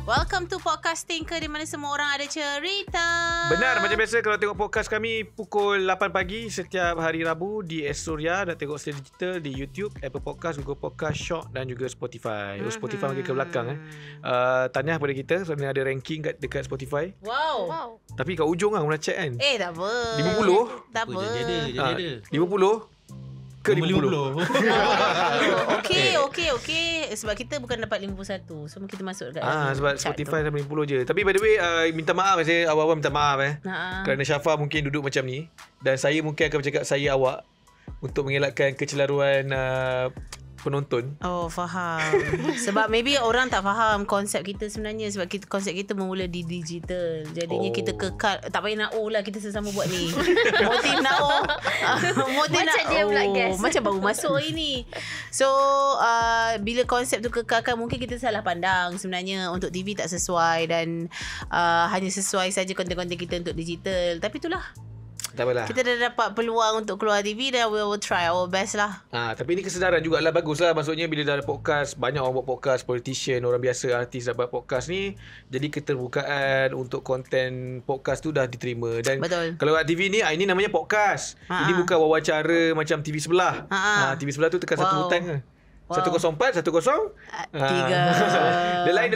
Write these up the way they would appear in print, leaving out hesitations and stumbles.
Welcome to Podcasting ke di mana semua orang ada cerita. Benar, macam biasa kalau tengok podcast kami pukul 8 pagi setiap hari Rabu di Suria dan tengok secara digital di YouTube, Apple Podcast, Google Podcast, Shock dan juga Spotify. Spotify lagi ke belakang Tahniah kepada kita kerana ada ranking dekat Spotify. Wow. Tapi kat ujung lah, nak check kan. Tak apa. 50. Tak apa. Jadi ada. 50 ke 50. Okey. Sebab kita bukan dapat 51. Semua kita masuk dekat Sebab Spotify sampai 50 je. Tapi by the way, minta maaf saya awal-awal minta maaf kerana Syafa mungkin duduk macam ni dan saya mungkin akan bercakap saya awak untuk mengelakkan kecelaruan penonton. Oh, faham. Sebab maybe orang tak faham konsep kita sebenarnya. Sebab konsep kita bermula di digital. Jadinya kita kekal. Tak payah nak lah, kita sesama buat ni. Motif nak motif macam nak dia pula guys. macam baru masuk hari ni. So bila konsep tu kekalkan, mungkin kita salah pandang sebenarnya. Untuk TV tak sesuai dan hanya sesuai saja konten-konten kita untuk digital. Tapi itulah, Tak apalah. kita dah dapat peluang untuk keluar TV dan we will try our best lah. Tapi ni kesedaran jugalah, bagus lah. Maksudnya bila dah ada podcast, banyak orang buat podcast, politician, orang biasa, artis dah buat podcast ni. Jadi keterbukaan untuk konten podcast tu dah diterima. Dan Betul. kalau kat TV ni, ini namanya podcast. Ini bukan wawancara macam TV sebelah. TV sebelah tu tekan satu butang ke. 104, 10 3. Dia lain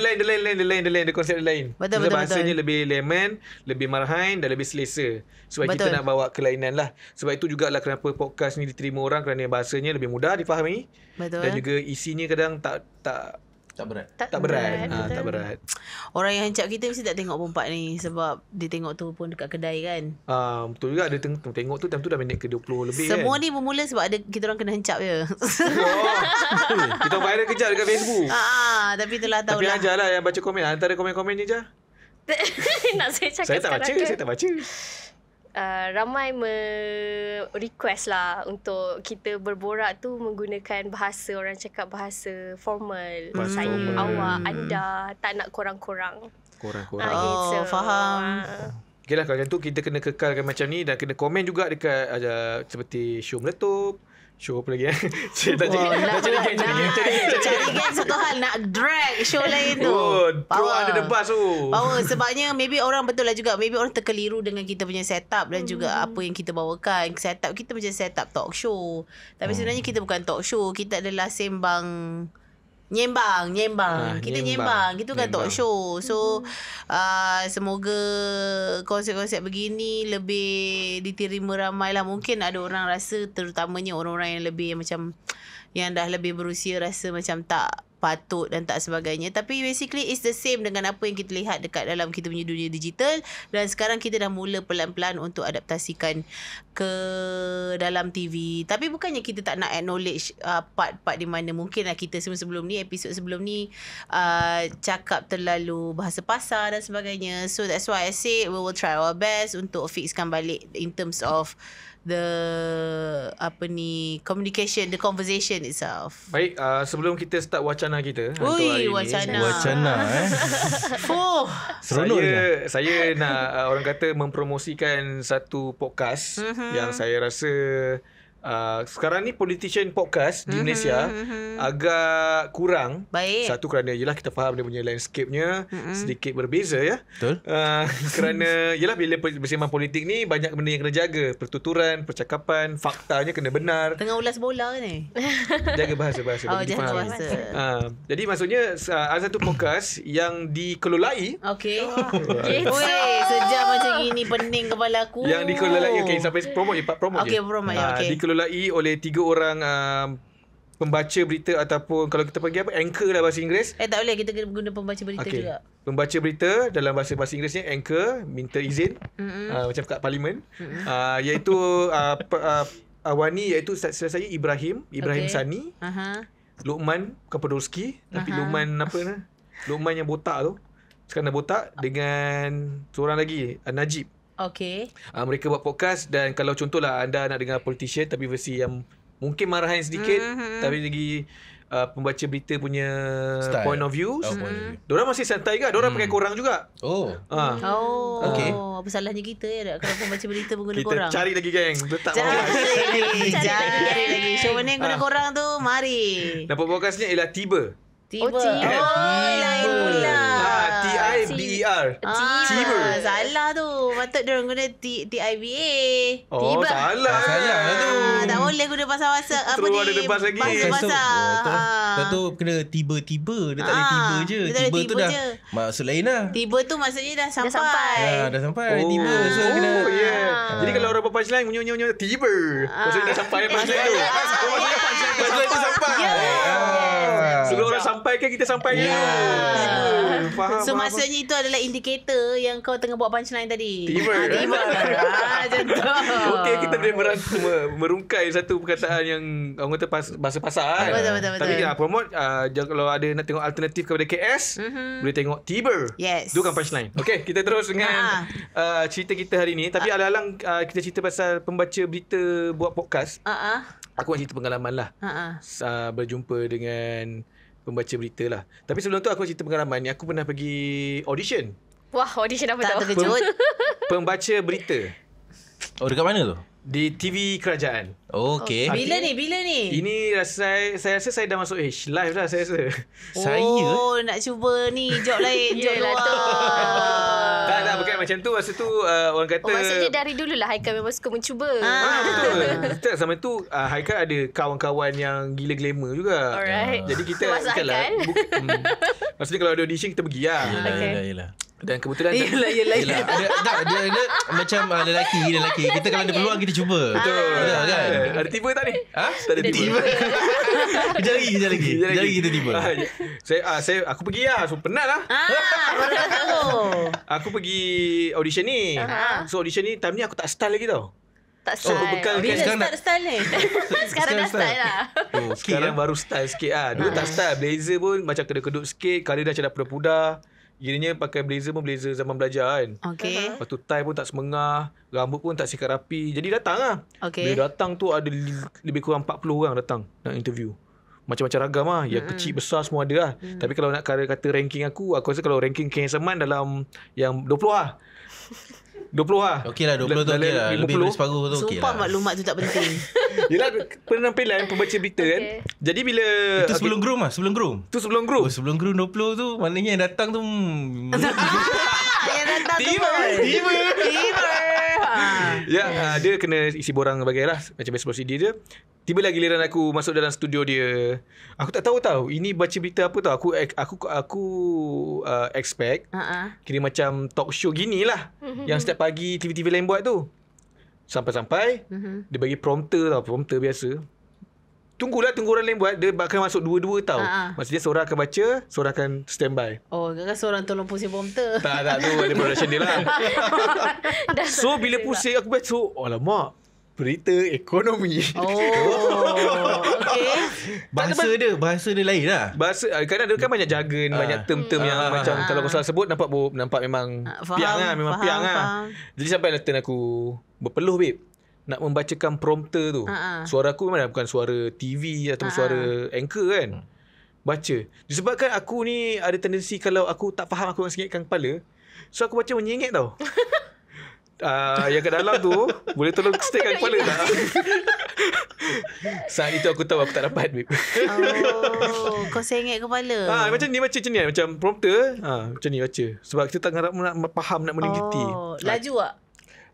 konsep dia lain. Betul. Bahasanya lebih layman, lebih marhain dan lebih selesa. Sebab kita nak bawa kelainan lah. Sebab itu jugalah kenapa podcast ni diterima orang, kerana bahasanya lebih mudah difahami. Betul. Dan juga isinya kadang tak berat. Tak berat. Orang yang hancap kita mesti tak tengok pun part ni. Sebab dia tengok tu pun dekat kedai kan. Betul juga. Dia tengok tu time tu dah minit ke 20 lebih. Semua kan? ni bermula sebab ada kita orang kena hancap je. Kita viral kejap dekat Facebook. Tapi itulah Tapi tahulah. ajar lah yang baca komen. Antara komen-komen ni je. Nak saya cakap Saya tak baca. Ramai request lah untuk kita berborak tu menggunakan bahasa, orang cakap bahasa formal. Bahasa Saya, formal. awak, anda, tak nak korang-korang. Korang. Gitu. Faham. Okay lah, kalau macam tu kita kena kekalkan macam ni. Dan kena komen juga dekat seperti show meletup, show apa lagi Saya tak cari Cari satu hal, nak drag show lain tu. throw under the bus tu. Power. Sebabnya maybe orang, betul lah juga, maybe orang terkeliru dengan kita punya setup dan juga apa yang kita bawakan. Setup kita macam setup talk show. Tapi sebenarnya kita bukan talk show. Kita adalah Nyembang. Kita nyembang. Itu kan talk show. So semoga konsep-konsep begini lebih diterima ramai lah. Mungkin ada orang rasa, terutamanya orang-orang yang lebih macam, yang dah lebih berusia, rasa macam tak patut dan tak sebagainya. Tapi basically it's the same dengan apa yang kita lihat dekat dalam kita punya dunia digital. Dan sekarang kita dah mula pelan-pelan untuk adaptasikan ke dalam TV. Tapi bukannya kita tak nak acknowledge part-part di mana mungkin lah kita sebelum ni, episod sebelum ni cakap terlalu bahasa pasar dan sebagainya. So that's why I say we will try our best untuk fixkan balik in terms of the communication, the conversation itself. Baik, sebelum kita start wacana kita untuk Ui, hari wacana. Seronok saya nak orang kata mempromosikan satu podcast yang saya rasa sekarang ni politician podcast di Malaysia agak kurang. Baik. Satu kerana yelah kita faham dia punya landscape-nya sedikit berbeza ya. Betul. Kerana yelah bila bersembang politik ni banyak benda yang kena jaga. Pertuturan, percakapan, faktanya kena benar. Tengah ulas bola ni. Jaga bahasa bagi Jaga difahami. bahasa. Jadi maksudnya ada satu podcast yang dikelolai Okay. Weh, sejam macam gini pening kepala aku. yang dikelolai sampai promote je. Okay, promote je. Okay. Dikelolai oleh 3 orang pembaca berita ataupun kalau kita panggil apa, anchor lah bahasa Inggeris. Tak boleh, kita kena guna pembaca berita juga. Pembaca berita dalam bahasa Inggerisnya anchor, minta izin macam kat parlimen. Iaitu Awani, iaitu saya Ibrahim Sani, Luqman Kapodolski, tapi Luqman Luqman yang botak tu. Sekarang dah botak, dengan seorang lagi Najib. Okay. Mereka buat podcast. Dan kalau contohlah anda nak dengar politician tapi versi yang mungkin marahan sedikit, tapi lagi pembaca berita punya style, point of view. point of view. Diorang masih santai kan? Diorang pakai korang juga. Okay. Apa salahnya kita ya kalau pembaca berita pengguna korang? Kita cari lagi geng. Letak Cari lagi. So mana yang guna korang tu, mari. Dan podcast ni ialah Tiba. Tiba. tiba. Lain pula. T-I-B-E-R. Tiber. Salah tu. Patut dia orang guna T-I-B-A. Oh, Tiba. salah. Salah lah tu. Tak boleh guna bahasa-bahasa apa Terus ni. ada debat lagi. Bahasa-bahasa. Lepas tu kena tiba-tiba. Dia tak boleh tiba je. dia tak boleh Tiba tu tiba dah je. maksud lain lah. Tiba tu maksudnya dah sampai. sampai. Dah sampai. Tiba. So Oh, kena yeah. Jadi kalau orang punchline unyu-unyu tiba. Maksudnya dah sampai punchline tu. Maksudnya punchline tu sampai. Sebelum orang sampai kan kita sampai je. Faham. So maksudnya itu adalah indikator yang kau tengah buat punchline tadi. Tiba. Tiba. Macam tu. Okey, kita boleh merungkai satu perkataan yang orang kata bahasa pasar kan. Betul. Tapi promote kalau ada nak tengok alternatif kepada KS, boleh tengok Tiber. Yes. Itu kan punchline. Okey, kita terus dengan cerita kita hari ni. Tapi alang-alang kita cerita pasal pembaca berita buat podcast. Aku nak cerita pengalaman lah. Berjumpa dengan pembaca berita lah. Tapi sebelum tu aku nak cerita pengalaman ni. Aku pernah pergi audition. Wah, audition apa Tak tu? terkejut. Pembaca berita Oh, dekat mana tu? di TV kerajaan. Okey. Bila ni? Ini saya rasa saya dah masuk live lah saya rasa. Oh, nak cuba ni job lain, job Yelah luar. tu. Tak, bukan macam tu. Masa tu orang kata Maksudnya dari dululah Haikal memang suka mencuba. betul. Tak, sama tu Haikal ada kawan-kawan yang gila glamour juga. Alright. Jadi kita Termasuk Haikal. maksudnya kalau ada audition kita pergi lah. Yelah. Dan kebetulan Yelah. Yelah, dia macam lelaki. Kita kalau ada peluang kita cuba. Betul kan? Ada tiba tak ni? Ha? Tak ada tiba. Kejap lagi kita tiba. Aku pergi lah. So penat lah. Baru tahu. Aku pergi audition ni. So audition ni time ni aku tak style lagi tau. Tak So style. berbekal Bila sekarang start ni? Sekarang dah style lah. Sekarang baru style sikit lah. Dulu tak style. Blazer pun macam kedut-kedut sikit. Colour dah macam dah pudar-pudar. Kiranya pakai blazer pun blazer zaman belajar kan. Okay. Lepas tu tie pun tak semengah. Rambut pun tak sikat rapi. Jadi datang lah. Okay. Bila datang tu ada lebih kurang 40 orang datang nak interview. Macam-macam ragam lah. Yang kecil besar semua ada lah. Tapi kalau nak kata ranking aku rasa kalau ranking kehansaman dalam yang 20 lah. 20 lah. Okey lah, 20 tu okey lah. Lebih dari separuh tu okey Sumpah lah. maklumat tu tak penting. Yelah penampilan pembaca berita kan. Jadi bila Itu sebelum groom lah, sebelum groom. tu sebelum group. Oh, sebelum groom 20 tu maknanya yang datang tu Yang datang tu Tiba. Ya, dia kena isi borang sebagailah. Macam biasa prosedur dia. Tibalah giliran aku masuk dalam studio dia. Aku tak tahu ini baca berita apa tau. Aku expect kira macam talk show gini lah. Yang setiap pagi TV-TV lain buat tu. Sampai-sampai dia bagi prompter tau. Prompter biasa. Tunggu orang lain buat. Dia akan masuk dua-dua tau. Maksudnya seorang akan baca, seorang akan standby. Oh, kan seorang tolong pusing prompter. Tak tu ada production dia lah. So bila pusing aku baca, alamak, berita ekonomi. Oh, okay. Bahasa dia lain lah. Bahasa kadang ada kan banyak jargon, banyak term-term yang macam kalau kau salah sebut nampak memang piang lah, memang piang lah. Jadi sampai lah turn aku berpeluh babe nak membacakan prompter tu. Suara aku memang bukan suara TV atau suara anchor kan. Baca. Disebabkan aku ni ada tendensi kalau aku tak faham aku orang sengitkan kepala. So aku baca menyengit tau. Yang kat dalam tu boleh tolong stickkan kepala tak? Saat itu aku tahu aku tak dapat babe. Oh, kau sengit kepala. Macam ni baca macam ni macam prompter macam ni baca. Sebab kita tak nak faham nak meneliti. Laju tak?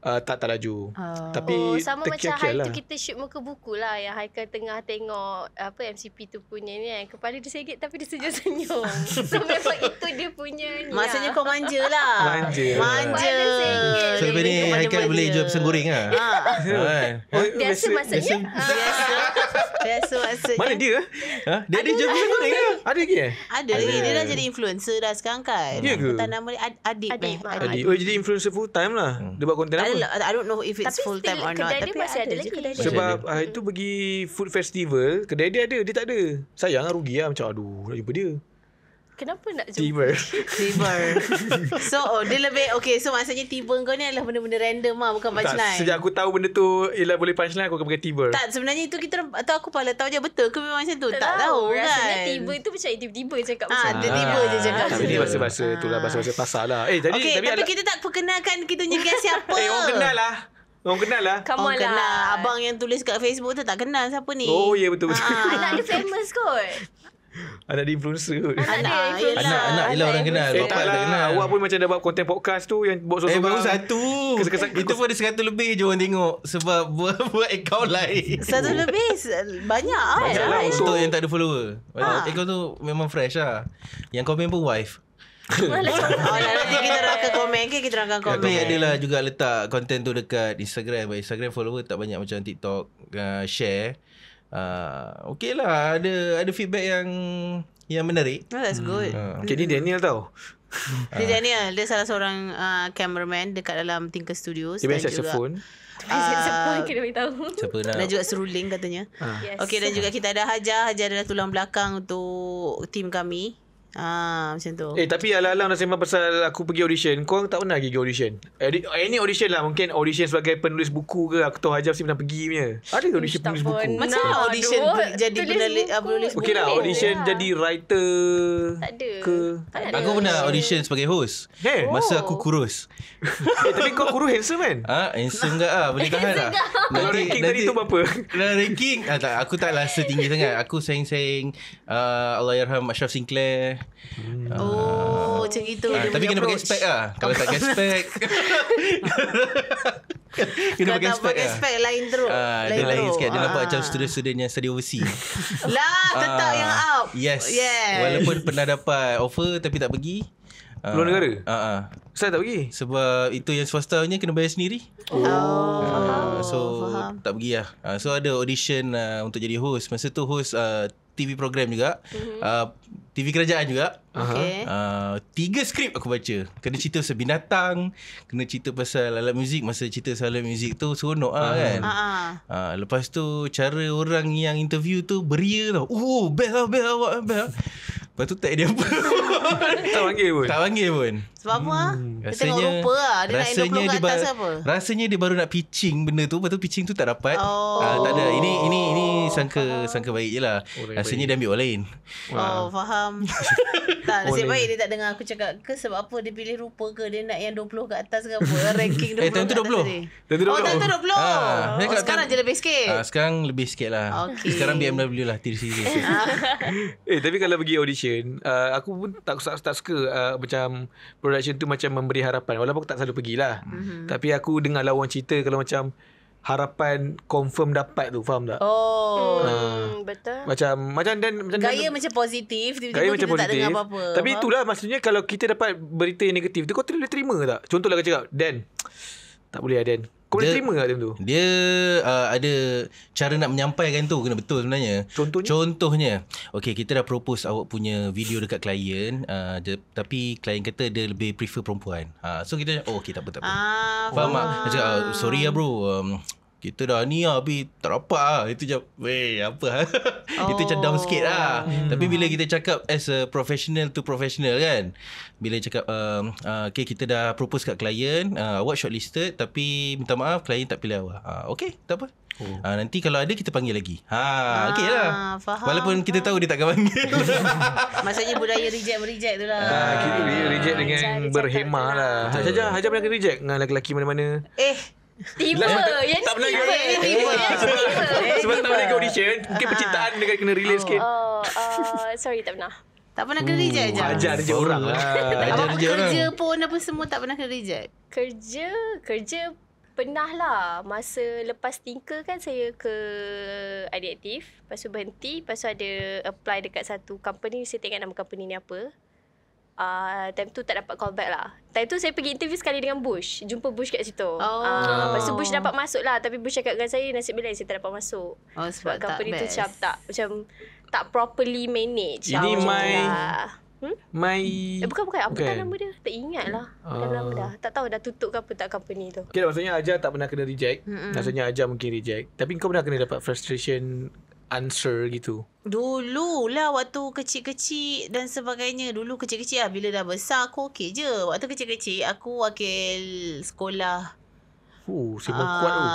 Tak laju. Tapi sama macam hari lah. tu kita shoot muka buku lah. Yang Haikal tengah tengok MCP tu punya ni kan. Kepala dia sengit tapi dia senyum-senyum. So memang itu dia punya ni. Maksudnya kau manja lah. Manja. So lepas ni Haikal boleh jual pisang goreng lah. Biasa maksudnya. Biasa maksudnya. Mana dia? Dia ada jual pisang goreng lah. Ada lagi Ada lagi. Dia dah jadi influencer dah sekarang kan. Ya ke? Entah nama dia Adib. Adik. Oh, jadi influencer full time lah. Dia buat konten apa? I don't know if it's Tapi full time or not. kedai dia masih ada je lagi. kedai dia. Sebab itu pergi food festival, kedai dia ada, dia tak ada. Sayang lah, rugi lah. Macam aduh, nak jumpa dia. Kenapa nak jumpa? Tiba. So dia lebih okay. So maksudnya tiba kau ni adalah benda-benda random lah, bukan punchline. Sejak aku tahu benda tu ialah boleh punchline, aku akan pakai tiba. Tak, sebenarnya itu kita atau aku pala tahu je betul ke memang macam tu. Tak tahu kan. Rasanya tiba tu macam tiba-tiba cakap macam tu. tiba-tiba je cakap Tapi ni bahasa-bahasa tu lah, bahasa-bahasa pasar lah. Okay, tapi kita tak perkenalkan kita punya guest siapa. orang kenal lah. Orang kenal lah. Come on kenal. lah. Abang yang tulis kat Facebook tu tak kenal siapa ni. Oh, ya betul-betul. Anak dia famous kot. Anak dia influencer kot. Anak ialah orang kenal. Bapak tak kenal. Awak pun macam dah buat konten podcast tu yang buat seorang. Baru satu. Itu pun ada 100 lebih je orang tengok. Sebab buat account lain. 100 lebih banyak lah Untuk yang tak ada follower. Account tu memang fresh lah. Yang komen pun wife. Nanti kita akan komen ke, kita akan komen. Tapi adalah juga letak konten tu dekat Instagram. Instagram follower tak banyak macam TikTok. Share. Okay lah, ada feedback yang menarik. That's good. Okay, ni Daniel tau. Dia Daniel, dia salah seorang cameraman dekat dalam Tinker Studios. Dia main saxophone. Siapa kena beritahu. Siapa nak? Dan juga seruling katanya. Yes. Okay, dan juga kita ada Hajar adalah tulang belakang untuk tim kami. Macam tu. Tapi alang-alang dah sembang pasal aku pergi audition. Korang tak pernah pergi audition? Ini audition lah. Mungkin audition sebagai penulis buku ke. Aku tahu Hajar mesti pernah pergi punya. Ada audition penulis buku? Macam mana audition jadi penulis buku? Okay lah, audition jadi writer. Tak ada. Ke? Aku pernah audition sebagai host. Masa aku kurus. Tapi kau kurus handsome kan? Handsome ke boleh tahan lah. Kalau ranking tadi tu berapa? Dalam ranking tak, aku taklah setinggi sangat. Aku saing-saing Allahyarham Ashraf Sinclair. Macam gitu. Tapi kena pakai spek lah. Kalau tak pakai spek kena pakai spek lah. Spek lain teruk. Dia lain sikit. Dia nampak macam student-student yang study overseas. Lah, tetap yang up. Yes. Walaupun pernah dapat offer tapi tak pergi. Luar negara? Saya tak pergi. Sebab itu yang swastanya kena bayar sendiri. So tak pergi lah. So ada audition untuk jadi host. Masa tu host TV program juga. TV kerajaan juga. Okay. 3 skrip aku baca. Kena cerita pasal binatang, kena cerita pasal alat muzik. Masa cerita pasal alat muzik tu seronok kan. Lepas tu cara orang yang interview tu beria tau. Best lah. Lepas tu tak ada apa. Tak panggil pun. Sebab apa? Dia tengok rupa lah. Dia nak 20 ke atas apa? Rasanya dia baru nak pitching benda tu. Lepas tu pitching tu tak dapat. Tak ada. Ini sangka baik je lah. Rasanya dia ambil orang lain. Faham. Tak, nasib baik dia tak dengar aku cakap ke sebab apa dia pilih rupa ke, dia nak yang 20 ke atas ke apa. Ranking 20 time tu 20. Time tu 20. Sekarang je lebih sikit. Sekarang lebih sikit lah. Sekarang BMW lah tier series. Tapi kalau pergi audition, aku pun tak suka macam production tu macam memberi harapan. Walaupun aku tak selalu pergilah. Tapi aku dengar lawan cerita kalau macam harapan confirm dapat tu, faham tak? Betul. Macam gaya macam positif, gaya macam kita positif. tak dengar apa-apa. Tapi itulah maksudnya kalau kita dapat berita yang negatif tu, kau boleh terima tak? Contohlah kau cakap, Dan, tak boleh lah Dan. Kau boleh terima tak time tu? Dia ada cara nak menyampaikan tu kena betul sebenarnya. Contohnya okay, kita dah propose awak punya video dekat klien, tapi klien kata dia lebih prefer perempuan. So kita okay, tak apa. Faham tak? Dia cakap sorry lah bro, kita dah ni lah tapi tak dapat lah. Itu macam apa lah. Itu macam down sikit lah. Tapi bila kita cakap as a professional to professional kan, bila cakap okay, kita dah propose kat klien, awak shortlisted tapi minta maaf klien tak pilih awak. Okay, tak apa. Nanti kalau ada kita panggil lagi. Okay lah. Faham, walaupun kita tahu dia takkan panggil. Maksudnya budaya reject tu lah. Kita reject dengan berhemah lah. Hajar pernah kena reject dengan lelaki mana-mana? Tiba. Yang tak pernah sebab tak pernah ke audition. Mungkin percintaan dia kena relate sikit. Sorry, tak pernah. Tak pernah kena reject je. Ajar reject orang lah. Abang kerja pun apa semua tak pernah kena reject. Kerja pernah lah. Masa lepas Tinker kan saya ke ID Aktif. Lepas tu berhenti. Lepas tu ada apply dekat satu company. Saya tengok nama company ni apa. Time tu tak dapat call back lah. Time tu saya pergi interview sekali dengan Bush. Jumpa Bush kat situ. Lepas tu Bush dapat masuk lah. Tapi Bush cakap dengan saya, nasib baik saya tak dapat masuk. Sebab company tu macam tak properly manage. Ini bukan apakah nama dia? Tak ingat lah. Dah lama dah. Tak tahu dah tutup ke apa tak company tu. Okay, maksudnya Ajar tak pernah kena reject. Maksudnya Ajar mungkin reject. Tapi kau pernah kena dapat frustration answer gitu? Dulu lah waktu kecil-kecil dan sebagainya. Dulu kecil-kecil lah. Bila dah besar aku okey je. Waktu kecil-kecil aku wakil sekolah. Sibuk kuat tu.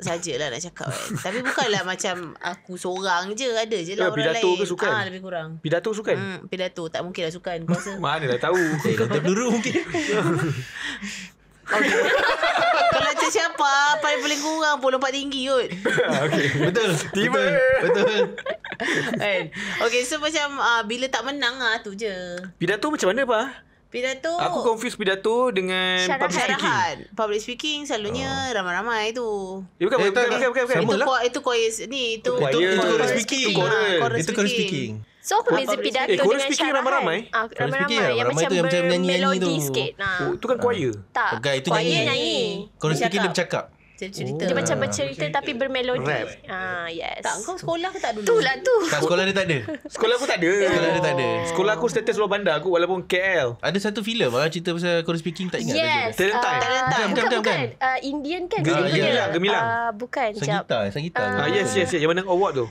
Sajalah nak cakap kan. Tapi bukanlah macam aku seorang je. Ada je lah orang pidato lain. Ke sukan? Lebih kurang. Pidato sukan? Pidato. Tak mungkin lah sukan. Kuasa. Mana dah tahu. Kata peluru mungkin. Okay. Kalau macam siapa paling kurang pun lompat tinggi kot. Okay. Betul. Tiba. Betul. Kan? Okay, so macam bila tak menang tu je. Pidato macam mana, Pak? Pidato. Aku confuse pidato dengan public speaking. Public speaking selalunya ramai-ramai tu. Bukan. Sama lah. Itu chorus ni. Itu chorus speaking. Itu chorus speaking. So apa beza pidato dengan chorus speaking ramai-ramai? Ramai-ramai yang macam tu yang macam nyanyi-nyanyi tu. sikit. Itu kan choir. Tak. Bukan, itu choir nyanyi. Chorus speaking dia bercakap. Cerita. Dia macam bercerita tapi bermelodi. Rap. Yes. Tak, kau sekolah ke tak dulu? Itulah tu. Kat sekolah dia tak ada. Sekolah aku tak ada. Sekolah dia tak ada. Sekolah aku status luar bandar aku walaupun KL. Ada satu filem cerita pasal chorus speaking, tak ingat Yes. Talent Time. Bukan. Indian kan? Gemilang. Bukan. Sang gitar. Yes. Yang menang award tu.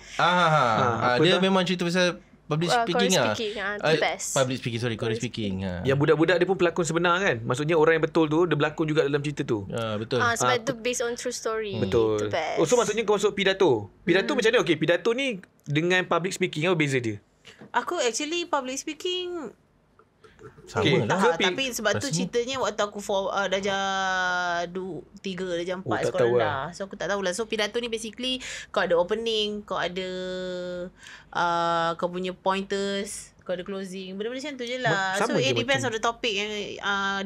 Dia memang cerita pasal public speaking the best. Public speaking, chorus speaking. Yang budak-budak dia pun pelakon sebenar kan. Maksudnya orang yang betul tu dia berlakon juga dalam cerita tu. Betul. Sebab tu based on true story. Betul. The best. So maksudnya kau masuk pidato. Pidato macam mana? Okay, pidato ni dengan public speaking apa beza dia? Aku actually public speaking Sama lah. tapi sebab tu ceritanya waktu aku darjah 3, darjah 4 tak sekolah tahu rendah. So aku tak tahulah. So pidato ni basically kau ada opening, kau ada kau punya pointers, kau ada closing. Benda-benda macam tu je lah. So it depends on the topic yang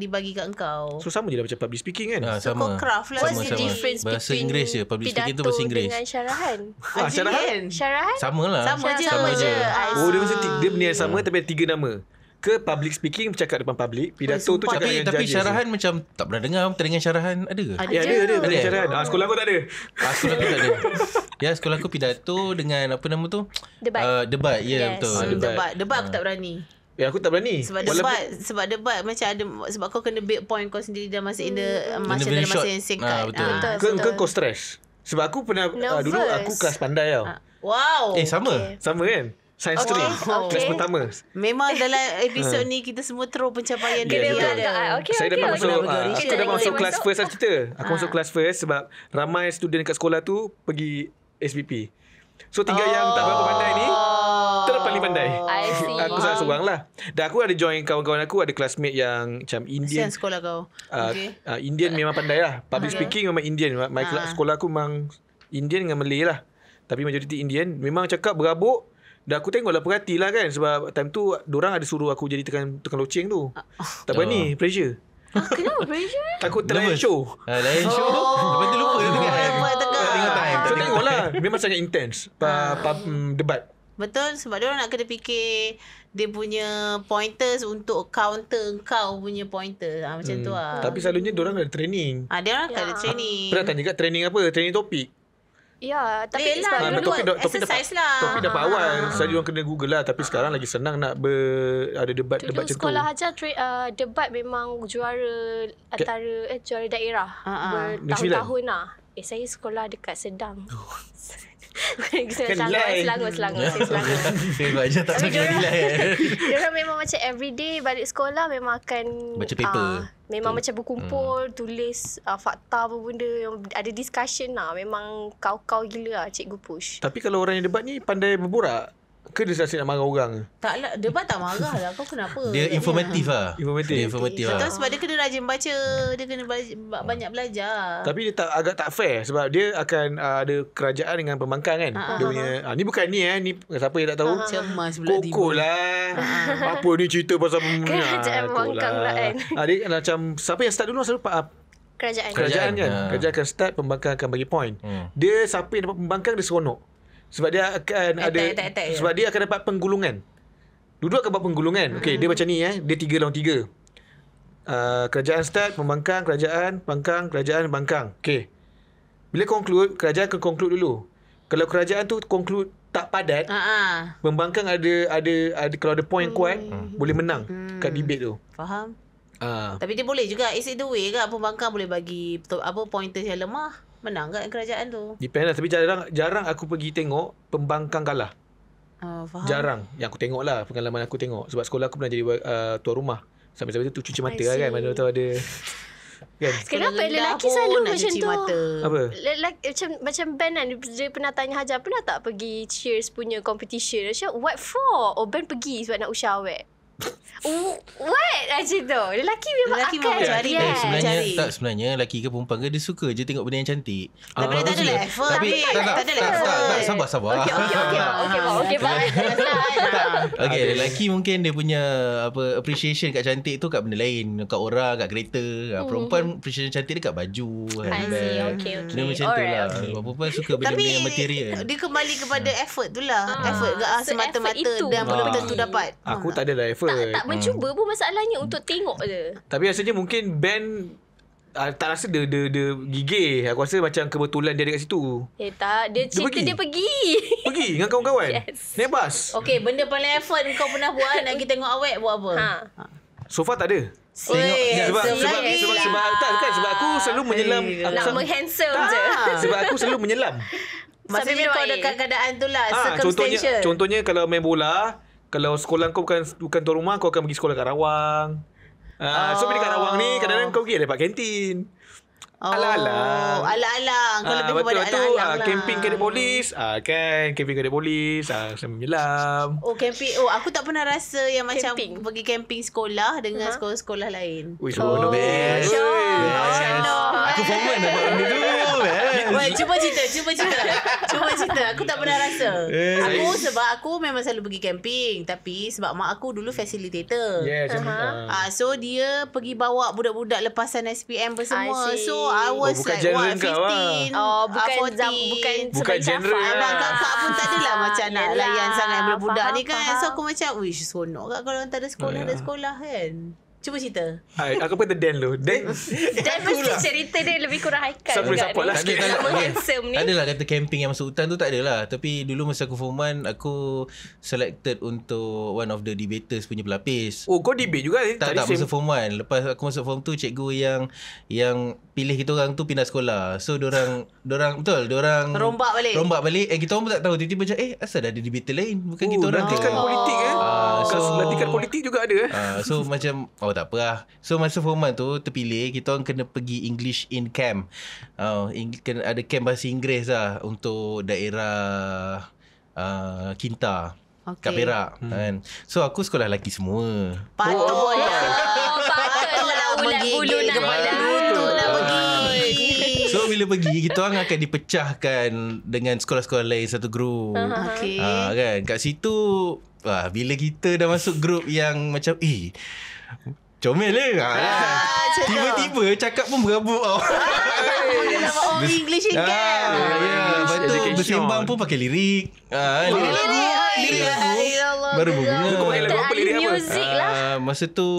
dibagi kat engkau. So sama je lah macam public speaking kan? So kau craft lah. What's the difference bahasa between Inggeris je. Public speaking tu bahasa Inggeris. dengan syarahan? Syarahan? Sama lah. Sama je. Dia mesti dia benda yang sama tapi ada 3 nama. Ke public speaking bercakap depan public, pidato tu cakap dengan tapi judges. syarahan macam tak pernah dengar teringat syarahan ada ke? Ada syarahan. Sekolah aku tak ada. Sekolah aku tak ada. Ya, sekolah aku pidato dengan apa nama tu? Debat. Ya, betul. Debat aku tak berani. Aku tak berani. Sebab debat macam ada, sebab kau kena build point kau sendiri dalam masa dalam masa yang singkat. Ke kau stress. Sebab aku pernah dulu aku kelas pandai tau. Wow. Sama kan? Science stream. Kelas pertama. Memang dalam episod ni kita semua terus pencapaian dia. Saya dapat masuk aku dapat masuk kelas first lah cerita. Aku masuk kelas first sebab ramai student kat sekolah tu pergi SPP. So tinggal yang tak berapa pandai ni terus paling pandai. Aku seorang lah. Dan aku ada join kawan-kawan aku, ada classmate yang macam Indian. Kesian sekolah kau. Indian memang pandai lah. Public speaking memang Indian. Sekolah aku memang Indian dengan Malay lah. Tapi majoriti Indian. Memang cakap berabuk. Dan aku tengoklah, perhatilah kan. Sebab time tu diorang ada suruh aku jadi tekan loceng tu. Tak berani, pressure. Kenapa pressure? Takut terlayan show. Layan show. Lepas tu lupa tengok. So tengoklah, memang sangat intense debat. Betul, sebab dia orang nak kena fikir dia punya pointers untuk counter kau punya pointer. Macam tu lah. Tapi selalunya diorang ada training. Dia orang ada training. Pernah tanya kat training apa? Training topik. Ya, tapi dulu exercise lah. Topik dapat awal. Saya diorang kena Google lah. Tapi sekarang lagi senang nak ada debat macam tu. Dulu sekolah ajar debat memang juara antara juara daerah bertahun-tahun lah. Saya sekolah dekat Sedang. Selangor. Saya Selangor. Sebab je tak pakai nilai. Diorang memang macam everyday balik sekolah memang akan baca paper. Memang macam berkumpul, tulis fakta apa benda, yang ada discussion lah. Memang kau gila lah cikgu push. Tapi kalau orang yang debat ni pandai berborak ke dia rasa nak marah orang? Taklah, debat tak marah lah. Kau kenapa? Dia informatif lah. Informatif Betul, lah. sebab dia kena rajin baca. Dia kena banyak belajar. Tapi dia agak tak fair. Sebab dia akan ada kerajaan dengan pembangkang kan. Dia punya ni bukan ni ni siapa yang tak tahu. Cemas pula tiba. Kokol lah. Apa ni cerita pasal kerajaan pembangkang lah kan. Dia macam siapa yang start dulu selalu kerajaan kan. Kerajaan akan start, pembangkang akan bagi point. Dia siapa yang dapat pembangkang dia seronok. Sebab dia akan sebab dia akan dapat penggulungan. Duduk akan dapat penggulungan. Okey, dia macam ni dia 3 lawan 3. Kerajaan start, pembangkang, kerajaan, pembangkang, kerajaan, pembangkang. Okey. Bila conclude, kerajaan akan conclude dulu. Kalau kerajaan tu conclude tak padat, pembangkang ada kalau ada point kuat, boleh menang kat debate tu. Faham? Tapi dia boleh juga, it's the way ke pembangkang boleh bagi pointers yang lemah. Menang kat kerajaan tu. Depend lah. Tapi jarang aku pergi tengok pembangkang kalah. Faham. Jarang. Yang aku tengok lah, pengalaman aku tengok. Sebab sekolah aku pernah jadi tuan rumah. Sampai-sampai tu cuci mata lah kan. Mana tahu ada kan. Kenapa lelaki selalu macam tu? Apa? Macam Ben kan, dia pernah tanya Hajar, pernah tak pergi cheers punya competition? Macam what for? Ben pergi sebab nak usah awet. What? Macam tu. Lelaki memang Lelaki akan memang cari yes. Sebenarnya lelaki ke perempuan ke dia suka je tengok benda yang cantik. Tapi dia tak ada effort. Tapi tak ada sabar. Okey, Okay, lelaki mungkin dia punya appreciation kat cantik tu kat benda lain, kat orang, kat kereta. Perempuan appreciation cantik dia kat baju, Okay. Dia macam tu lah. Perempuan suka benda-benda yang material. Dia kembali kepada effort tu lah. Effort semata-mata dan belum tentu dapat. Aku tak adalah effort. Tak mencuba pun masalahnya untuk tengok je. Tapi rasanya mungkin band tak rasa dia gigih. Aku rasa macam kebetulan dia ada kat situ. Tak, dia cerita dia pergi. Pergi dengan kawan-kawan. Yes. Naik bas. Okay, benda paling effort kau pernah buat nak pergi tengok awet buat apa? So far tak ada. Sebab aku selalu menyelam. Nak menghandsome je. Sebab aku selalu menyelam. Maksudnya kau dekat keadaan tu lah, circumstantial. Contohnya kalau main bola, kalau sekolah kau bukan tuan rumah, kau akan pergi sekolah kat Rawang. So bila kat Rawang ni kadang-kadang kau pergi dapat kantin. Alang-alang. Kau lebih kepada betul alang-alang lah. Camping kadet polis. Camping kadet polis. Saya menyelam. Camping. Aku tak pernah rasa yang macam pergi camping sekolah dengan sekolah-sekolah lain. Ui, seronok. Aku formal nak buat benda tu. Cuba cerita. Aku tak pernah rasa. Sebab aku memang selalu pergi camping. Tapi sebab mak aku dulu facilitator. So dia pergi bawa budak-budak lepasan SPM apa semua. So I was like 15. Bukan genre. Abang kakak pun tak adalah macam nak layan sangat budak-budak ni kan. So aku macam, wish seronok kat kalau antara sekolah kan. Cuba cerita. Aku kata Dan lu. Dan mesti cerita dia lebih kurang Haikal. Support lah sikit. Tak adalah kata camping yang masuk hutan tu tak adalah. Tapi dulu masa aku form 1, aku selected untuk one of the debaters punya pelapis. Oh, kau debate juga Tak masa form 1. Lepas aku masuk form 2, cikgu yang pilih kita orang tu pindah sekolah. So diorang rombak balik. Kita orang pun tak tahu. Tiba-tiba macam asal ada debater lain. Bukan kita orang latihan politik latihan politik juga ada so macam tak apa lah. So masa form 1 tu terpilih, kita orang kena pergi English in camp. Kena ada camp bahasa Inggeris lah untuk daerah Kinta. Kat Perak kan. So aku sekolah lelaki semua. Patutlah ulat bulu nak kepala lutut nak pergi. So bila pergi, kita orang akan dipecahkan dengan sekolah-sekolah lain satu grup. Kan kat situ bila kita dah masuk grup yang macam comel tiba-tiba cakap pun berabuk English in camp. Lepas tu bersembang pun pakai lirik. Lirik lagu baru berbunga. Apa lirik apa? Music lah. Masa tu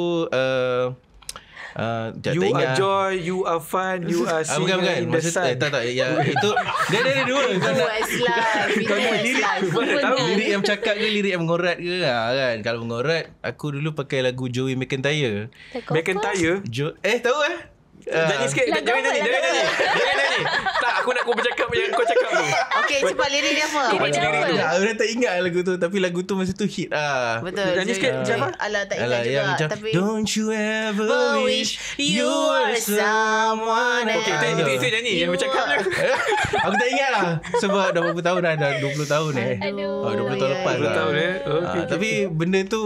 you are joy, you are fun, you are singer in the sun. Tak yang itu dia ada dua. Lirik yang cakap ke lirik yang mengorat ke kan. Kalau mengorat, aku dulu pakai lagu Joey McIntyre. Tahu Nyanyi sikit. Jangan nyanyi. Tak, aku nak kau bercakap yang kau cakap tu. Okay, cepat lirik dia apa? Orang tak ingat lagu tu. Tapi lagu tu masa tu hit Betul. Nyanyi sikit macam apa? Alah, tak ingat juga macam, tapi don't you ever wish you were someone else. Okay, itu nyanyi. Yang bercakap je. Aku tak ingat lah. Sebab dah berapa tahun dah. Dah 20 tahun 20 tahun lepas lah. Tapi benda tu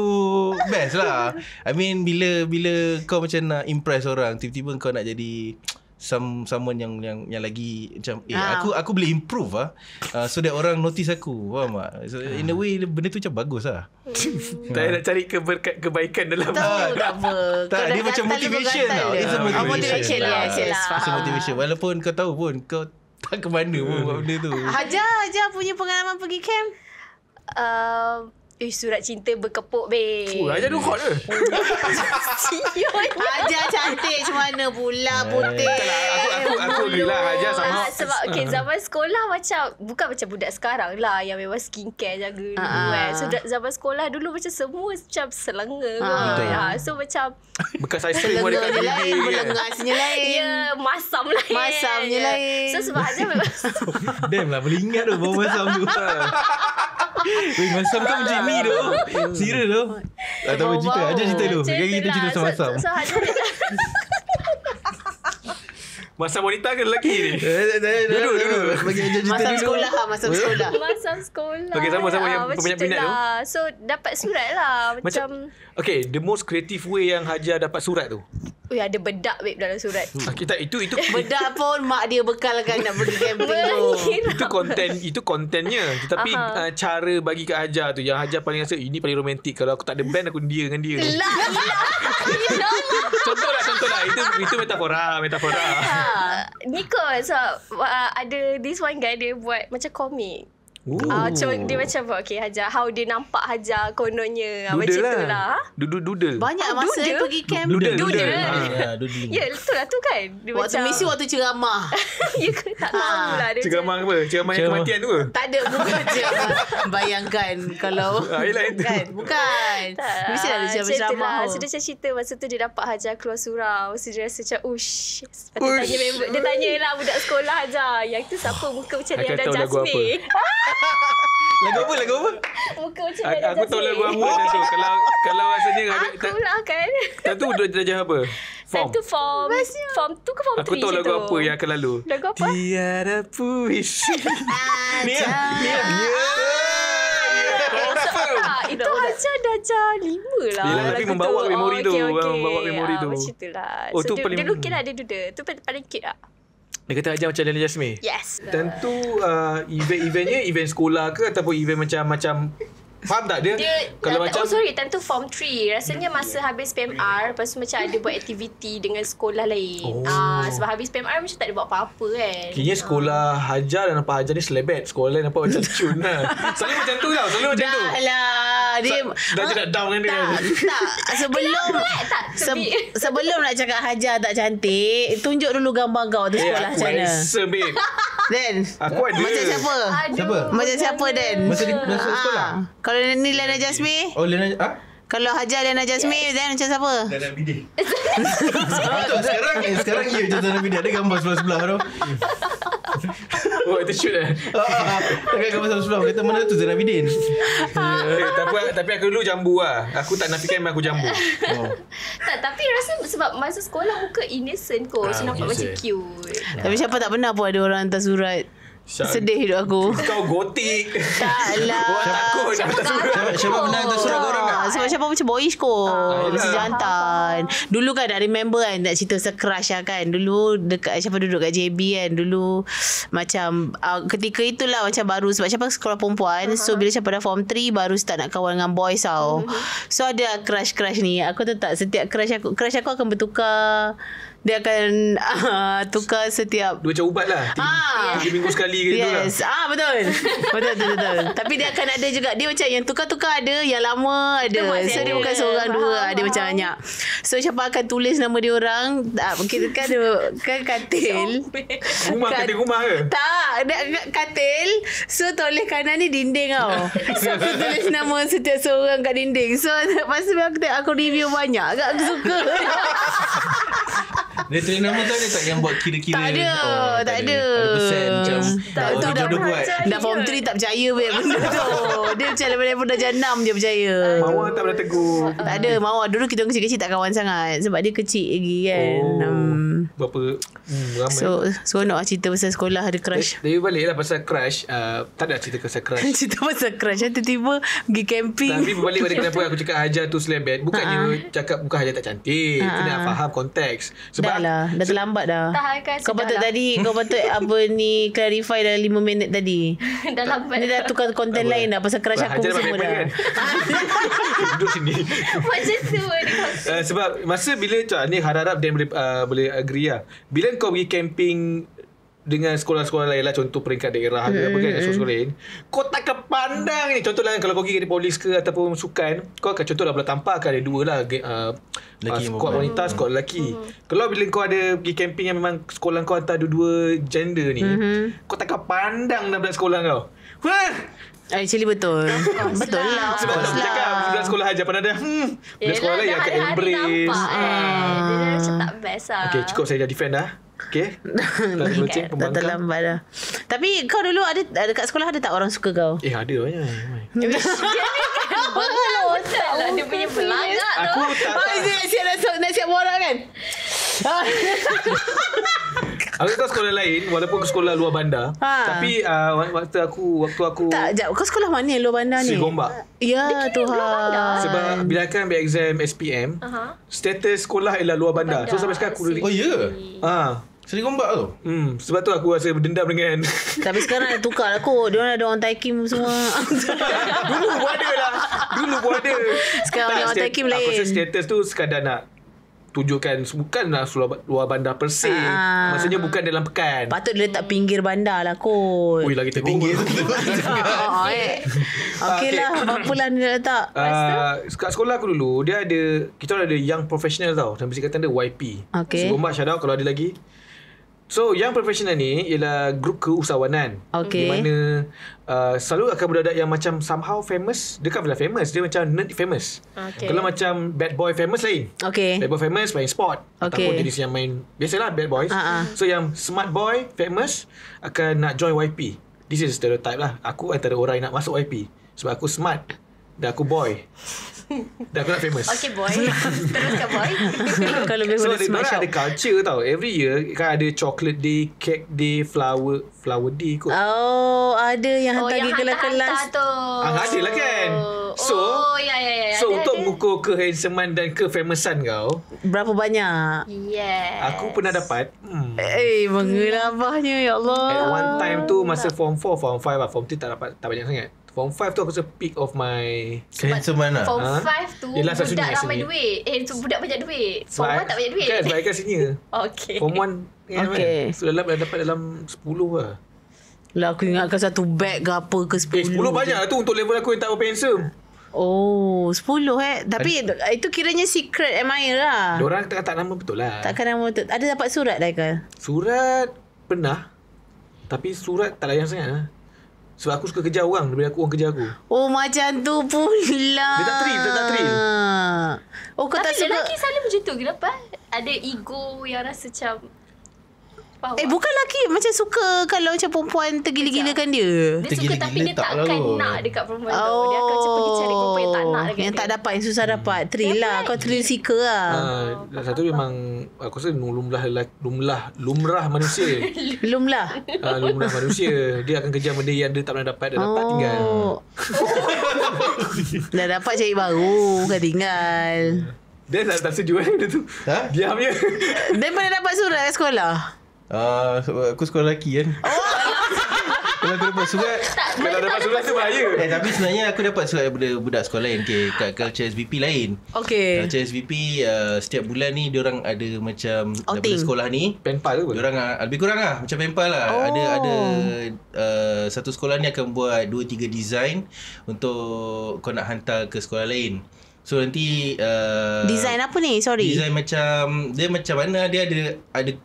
best lah. I mean bila kau macam nak impress orang, tiba-tiba kau nak jadi someone yang lagi macam aku boleh improve so that orang notice aku, faham tak? So, in a way benda tu macam bagus lah. Tak nak cari kebaikan dalam tak dia macam motivation tau. It's a motivation. It's a motivation. Walaupun kau tahu pun kau tak ke mana pun buat benda tu. Hajar punya pengalaman pergi camp. Surat cinta berkepuk, babe. Hajar tu hot ke? Hajar cantik macam mana pula, putih. Aku gila Hajar sama. Sebab zaman sekolah bukan macam budak sekarang lah yang memang skincare jaga dulu kan. So zaman sekolah dulu macam semua macam selenga. So macam bekas ais krim ada kat bibir. Belengasnya lain. Ya, masamnya lain. So sebab Hajar memang damn lah, boleh ingat tu bawa masam tu. Masam kau macam ni tu. Serius tu. Tak apa cerita. Ajar cerita tu. Kita cerita sama-sama. So Hajar Masa wanita ke lelaki ni? Duduk. Bagi aja cerita Masa dulu. sekolah. Masa sekolah. Okey, sama-sama yang macam peminat-peminat tu tu. lah. So dapat surat lah. Macam Okay, the most creative way yang Hajar dapat surat tu. ada bedak babe dalam surat. Kita itu Bedak pun mak dia bekalkan nak pergi camping tu. itu kontennya. Tetapi cara bagi Kak Hajar tu yang Hajar paling rasa ini paling romantik. Kalau aku tak ada band aku dia dengan dia. Contoh lah. Itu metafora. Ni kot ada this one guy dia buat macam komik. Dia macam okay, Hajar, how dia nampak Hajar kononnya. Macam tu lah. Doodle. Banyak masa dia pergi camp. Doodle. Ya, betul lah tu kan. Dia Mesti waktu ceramah. Ya ke? Tak tahu lah. Ceramah apa? Ceramah yang kematian tu ke? Tak ada, bukan ceramah. Bayangkan kalau kan, bukan. Mesti ada ceramah. So dia macam cerita masa tu dia dapat Hajar keluar surau. So dia rasa macam dia tanya lah budak sekolah Hajar, yang tu siapa muka macam dia ada Jasmine. Lagu apa? Muka macam dia ada Aku tahu lagu apa macam tu. Kalau rasanya aku lah kan. Tak tahu darjah apa? Form 2 ke Form 3. Aku tahu lagu apa yang akan lalu. Lagu apa? Tiada puisi. Ni. Itu Hajar darjah 5 lah. Yelah, tapi membawa memori tu. Membawa memori tu. Macam tu lah. Oh, So tu paling dia lukis lah, dia duduk. Tu paling cute lah. Dia kata Hajar macam Lena Jasmine. Yes. Tentu event-eventnya event sekolah ke ataupun event macam faham tak dia kalau macam time tu Form 3. Rasanya masa habis PMR, lepas tu macam ada buat aktiviti dengan sekolah lain. Sebab habis PMR macam tak ada buat apa-apa kan. kini sekolah Hajar dan nampak Hajar ni selebet. Sekolah lain nampak macam cun lah. Selalu macam tu tau. Selalu macam tu. Dah lah. Dia Dah nak down kan dia. Tak. Sebelum nak cakap Hajar tak cantik, tunjuk dulu gambar kau tu sekolah macam mana. Aku babe. Dan Aku ada. macam siapa? Siapa? Macam siapa Dan? Masa sekolah? Kalau ni Lena Jasmine, Oh, Lena kalau Hajar Lena Jasmine, Dan macam siapa? Dalam bidik. Sekarang ya je dalam video ada gambar sebelah-sebelah tu. Oh, itu shoot lah. Takkan gambar sebelah-sebelah. Kata mana tu Zainal Abidin. Tapi aku dulu jambu lah. Aku tak nafikan memang aku jambu. Tak, tapi rasa sebab masa sekolah muka innocent kot. So nampak macam cute. Tapi siapa tak pernah pun ada orang hantar surat. Sedih hidup aku. Kau gotik. Taklah. Orang takut nak hantar surat. Siapa pernah hantar surat kau orang tak? Sebab siapa macam boyish kot. Mesti jantan. Dulu kan nak remember kan, nak cerita se-crush lah kan. Dulu dekat siapa duduk kat JB kan. Dulu macam ketika itulah macam baru, sebab siapa sekolah perempuan. So bila siapa dah Form 3 baru start nak kawan dengan boys tau. So ada crush ni. Aku tetap setiap crush aku akan bertukar. Dia akan tukar setiap Dia macam ubat lah 3 minggu sekali ke yes. tu lah. Betul. Tapi dia akan ada juga. Dia macam yang tukar-tukar ada, yang lama ada. So dia bukan seorang dua. Dia macam banyak. So siapa akan tulis nama dia orang? Kita kan ada katil. Katil rumah ke? Tak, ada katil. So toleh kanan ni dinding tau. So aku tulis nama setiap seorang kat dinding. So lepas tu aku review banyak. Aku suka. Dia tulis nama tu ada tak yang buat kira-kira? Tak ada. Tak ada. Ada persen macam tu jodoh buat. Dah Form 3 tak percaya benda tu. Dia macam daripada darjah 6 dia percaya. Mawar tak pernah tegur. Tak ada. Mawar dulu kita kecil-kecil tak kawan sangat. Sebab dia kecil lagi kan. Berapa ramai. So seronok lah cerita pasal sekolah ada crush. Tapi balik lah pasal crush. Tak ada cerita pasal crush. Cerita pasal crush. Tiba-tiba pergi camping. Tapi berbalik pada kenapa aku cakap Hajar tu selebet. Bukannya cakap bukan Hajar tak cantik. Kena faham konteks. Sebab dah terlambat dah. Kan, kau patut apa ni clarify dalam 5 minit tadi. Dah lambat. Ni dah tukar konten lain dah pasal crush aku semua dah. Kan? Duduk sini. Macam tu sebab masa bila ni harap-harap Dan boleh agree lah. Bila kau pergi camping dengan sekolah-sekolah lain lah, contoh peringkat daerah ke apa kan, sekolah lain, kau tak kepandang ni. Contohlah kalau kau pergi polis ke ataupun sukan, kau akan contohlah bola tampar kan ada dua lah, squad wanita, squad lelaki. Kalau bila kau ada pergi camping yang memang sekolah kau hantar dua-dua gender ni, kau tak kepandang dalam sekolah kau. Actually betul. Betul lah. Sebab aku cakap budak sekolah Hajar pernah dah budak sekolah lain akan embrace. Dia macam tak best lah. Okay, cukup saya dah defend dah. Okay. Tak terlambat dah. Tapi kau dulu ada kat sekolah ada tak orang suka kau? Ada banyak. Dia punya belagak tu. Aku tak Nak siap borak kan? Aku tahu sekolah lain walaupun aku sekolah luar bandar. Tapi waktu aku Tak, jap. Kau sekolah mana luar bandar ni? Seri Gombak. Ya Tuhan. Sebab bila akan ambil exam SPM, status sekolah ialah luar bandar. So sampai sekarang aku Oh ya. Seri Gombak tu. Sebab tu aku rasa berdendam dengan Tapi sekarang dah tukar lah kot. Diorang ada orang Taikim semua. Dulu pun ada lah. Sekarang orang Taikim lain. Aku rasa status tu sekadar nak tunjukkan bukanlah luar bandar per se. Maksudnya bukan dalam pekan. Patut dia letak pinggir bandar lah kot. Ui, lagi Pinggir tu. Okey lah. Berapa ni nak letak? Kat sekolah aku dulu, dia ada, kita ada young professional tau. Dan mesti kata dia YP. Okay. So, shout out kalau ada lagi. So, young professional ni ialah grup keusahawanan. Okay. Di mana selalu akan budak-budak yang macam somehow famous. Dia kan famous. Dia macam nerd famous. Okay. Kalau macam bad boy famous lain. Okay. Bad boy famous main sport. Ataupun jenis yang main, biasalah bad boys. So, yang smart boy famous akan nak join YP. This is stereotype lah. Aku antara orang yang nak masuk YP. Sebab aku smart. Dan aku boy. Dan aku nak famous. Okay boy. Teruskan boy. Kalau lebih So guna smart shop. ada culture tau. Every year kan ada chocolate day, cake day, flower day kot. Oh, ada yang hantar pergi kelas-kelas tu. Ada lah kan. So ya. So untuk mengukur kehandsomean dan kefamousan kau, berapa banyak? Yes. aku pernah dapat mengelabahnya ya Allah. at one time tu masa form 4, form 5 lah. Form 3 tak banyak sangat. Form 5 tu aku rasa peak of my Kehandsomeman lah. Form 5 tu Yelah, budak senior, ramai senior. duit. Tu budak banyak duit. Form 1 tak banyak duit. Kan sebab I kan senior. Okay. Form 1 Okay. So dapat dalam 10 lah. Lah aku ingatkan satu bag ke apa ke 10. 10 banyak lah tu untuk level aku yang tak berapa handsome. Oh, 10 Tapi itu kiranya secret admirer lah. Diorang tak nama betul lah. Takkan nama betul. Ada dapat surat dah ke? Surat pernah. Tapi surat tak layan sangat lah. Sebab aku suka kejar orang daripada orang kejar aku. Oh, macam tu pula. Dia tak thrill. Oh, kau tak Tapi suka. lelaki selalu macam tu. Kenapa? Ada ego yang rasa macam Bukan lelaki macam suka kalau macam perempuan tergila-gilakan dia. Dia suka tapi dia tak takkan lah. nak dekat perempuan tu. Dia akan macam pergi cari perempuan yang tak nak dekat yang dia. tak dapat, yang susah dapat. Thrill lah. Kau thrill seeker lah. Satu memang aku rasa lumrah manusia. Belum lah. Lumrah manusia. Dia akan kejar benda yang dia tak pernah dapat. Dah dapat tinggal. Dah dapat cari baru. Kan tinggal. Dia tak sejuk benda tu. Diam je. Dia pernah dapat surat kat sekolah? Aku sekolah lelaki kan. Kalau aku dapat surat, Kalau dapat surat tu bahaya. tapi sebenarnya aku dapat surat daripada budak sekolah lain. Kat culture SVP lain. Okay. Culture SVP setiap bulan ni diorang ada macam daripada Outing. sekolah ni. Penpal tu. Diorang lebih kurang lah macam penpal lah. Ada satu sekolah ni akan buat 2-3 design untuk kau nak hantar ke sekolah lain. So nanti Design apa ni? Sorry. design macam dia macam mana, dia ada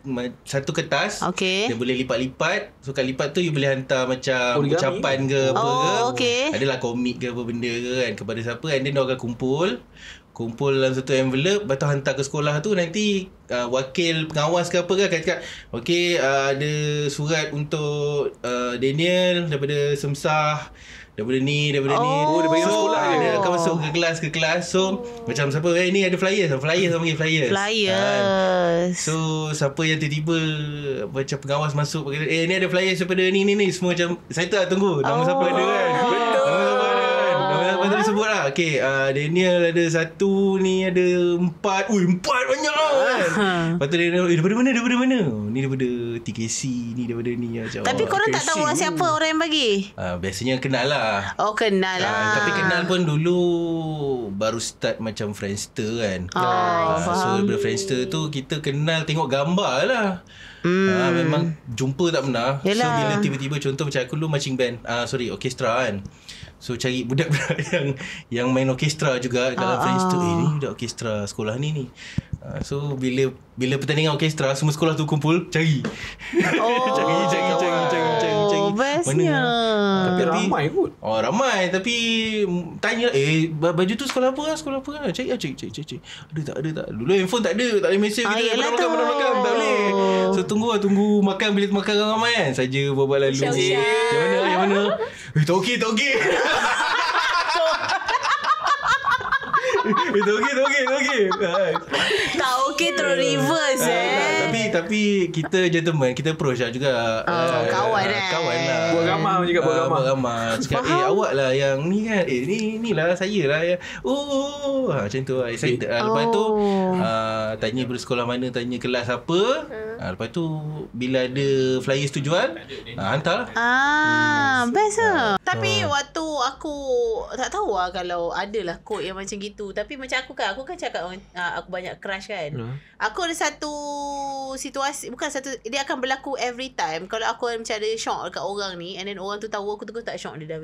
satu kertas. Okay. Dia boleh lipat-lipat. So kat lipat tu you boleh hantar macam Origami. ucapan ke apa ke. Okay. Adalah komik ke apa benda ke kan kepada siapa, and then dia akan kumpul dalam satu envelope, lepas tu hantar ke sekolah tu. Nanti wakil pengawas ke apa ke akan cakap, okay, ada surat untuk Daniel daripada Semsah, daripada ni. Dia bagi So sekolah je. dia akan masuk ke kelas. So macam siapa, ni ada flyers sama panggil flyers. Flyers. So siapa yang tiba-tiba macam pengawas masuk, ni ada flyers daripada ni. Semua macam saya tak tunggu nama siapa ada kan. Nama tu disebut lah. Okay, Daniel ada 1, ni ada 4. Ui, 4 banyak lah kan. Lepas tu dia daripada mana? Ni daripada TKC, ni daripada ni macam. Tapi korang tak tahu siapa orang yang bagi? Biasanya kenal lah. Oh, kenal lah. Tapi kenal pun dulu baru start macam Friendster kan. So faham. daripada Friendster tu kita kenal tengok gambar lah. Memang jumpa tak pernah. Yelah. So bila tiba-tiba contoh macam aku dulu marching band, orkestra kan. So cari budak-budak yang main orkestra juga dalam Friendster. Ni budak orkestra sekolah ni. So bila pertandingan orkestra, semua sekolah tu kumpul cari. Cari. Bestnya. Tapi ramai kot. Ramai, tapi tanya baju tu sekolah apa kan? Cari. Ada tak? Dulu handphone tak ada, tak boleh mesej kita. Yelah Makan, tak boleh. So tunggu makan, bila makan ramai kan. Saja buat lalu. Yang mana? Tak okey. Itu okey. Tak okey terus reverse Tapi kita gentleman, kita approach lah juga. Kawan Kawan lah. Buat ramah juga, buat ramah. Cakap awak lah yang ni kan. Ni lah saya lah yang macam tu lah. Excited lah. Lepas tu tanya bersekolah mana, tanya kelas apa. Lepas tu bila ada flyers tu jual, hantar lah. Best lah. Tapi waktu aku tak tahu lah kalau adalah kod yang macam gitu. Tapi macam aku kan cakap aku banyak crush kan. Aku ada satu situasi, bukan satu, dia akan berlaku every time. Kalau aku macam ada shock dekat orang ni, and then orang tu tahu aku terus tak shock dia dah.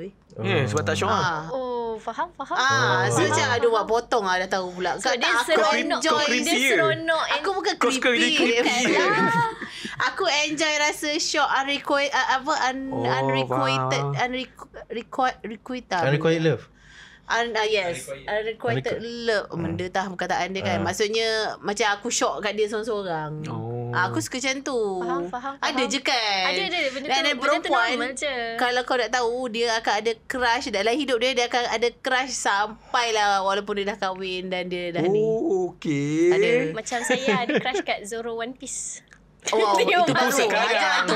Sebab tak shock lah. Oh, faham. So macam aduh buat potong lah dah tahu pula. So dia aku seronok. Dia seronok. Aku bukan creepy. Aku enjoy rasa shock Unrequited love. Yes, unrequited love. Benda tak perkataan dia kan. Maksudnya macam aku shock kat dia seorang-seorang. Aku suka macam tu. Faham. Ada je kan. Ada benda tu perempuan normal je. kalau kau nak tahu, dia akan ada crush dalam hidup dia akan ada crush sampailah walaupun dia dah kahwin dan dia dah ni. Okey. Ada. Macam saya ada crush kat Zoro One Piece. Wow, itu baru. sekarang. Itu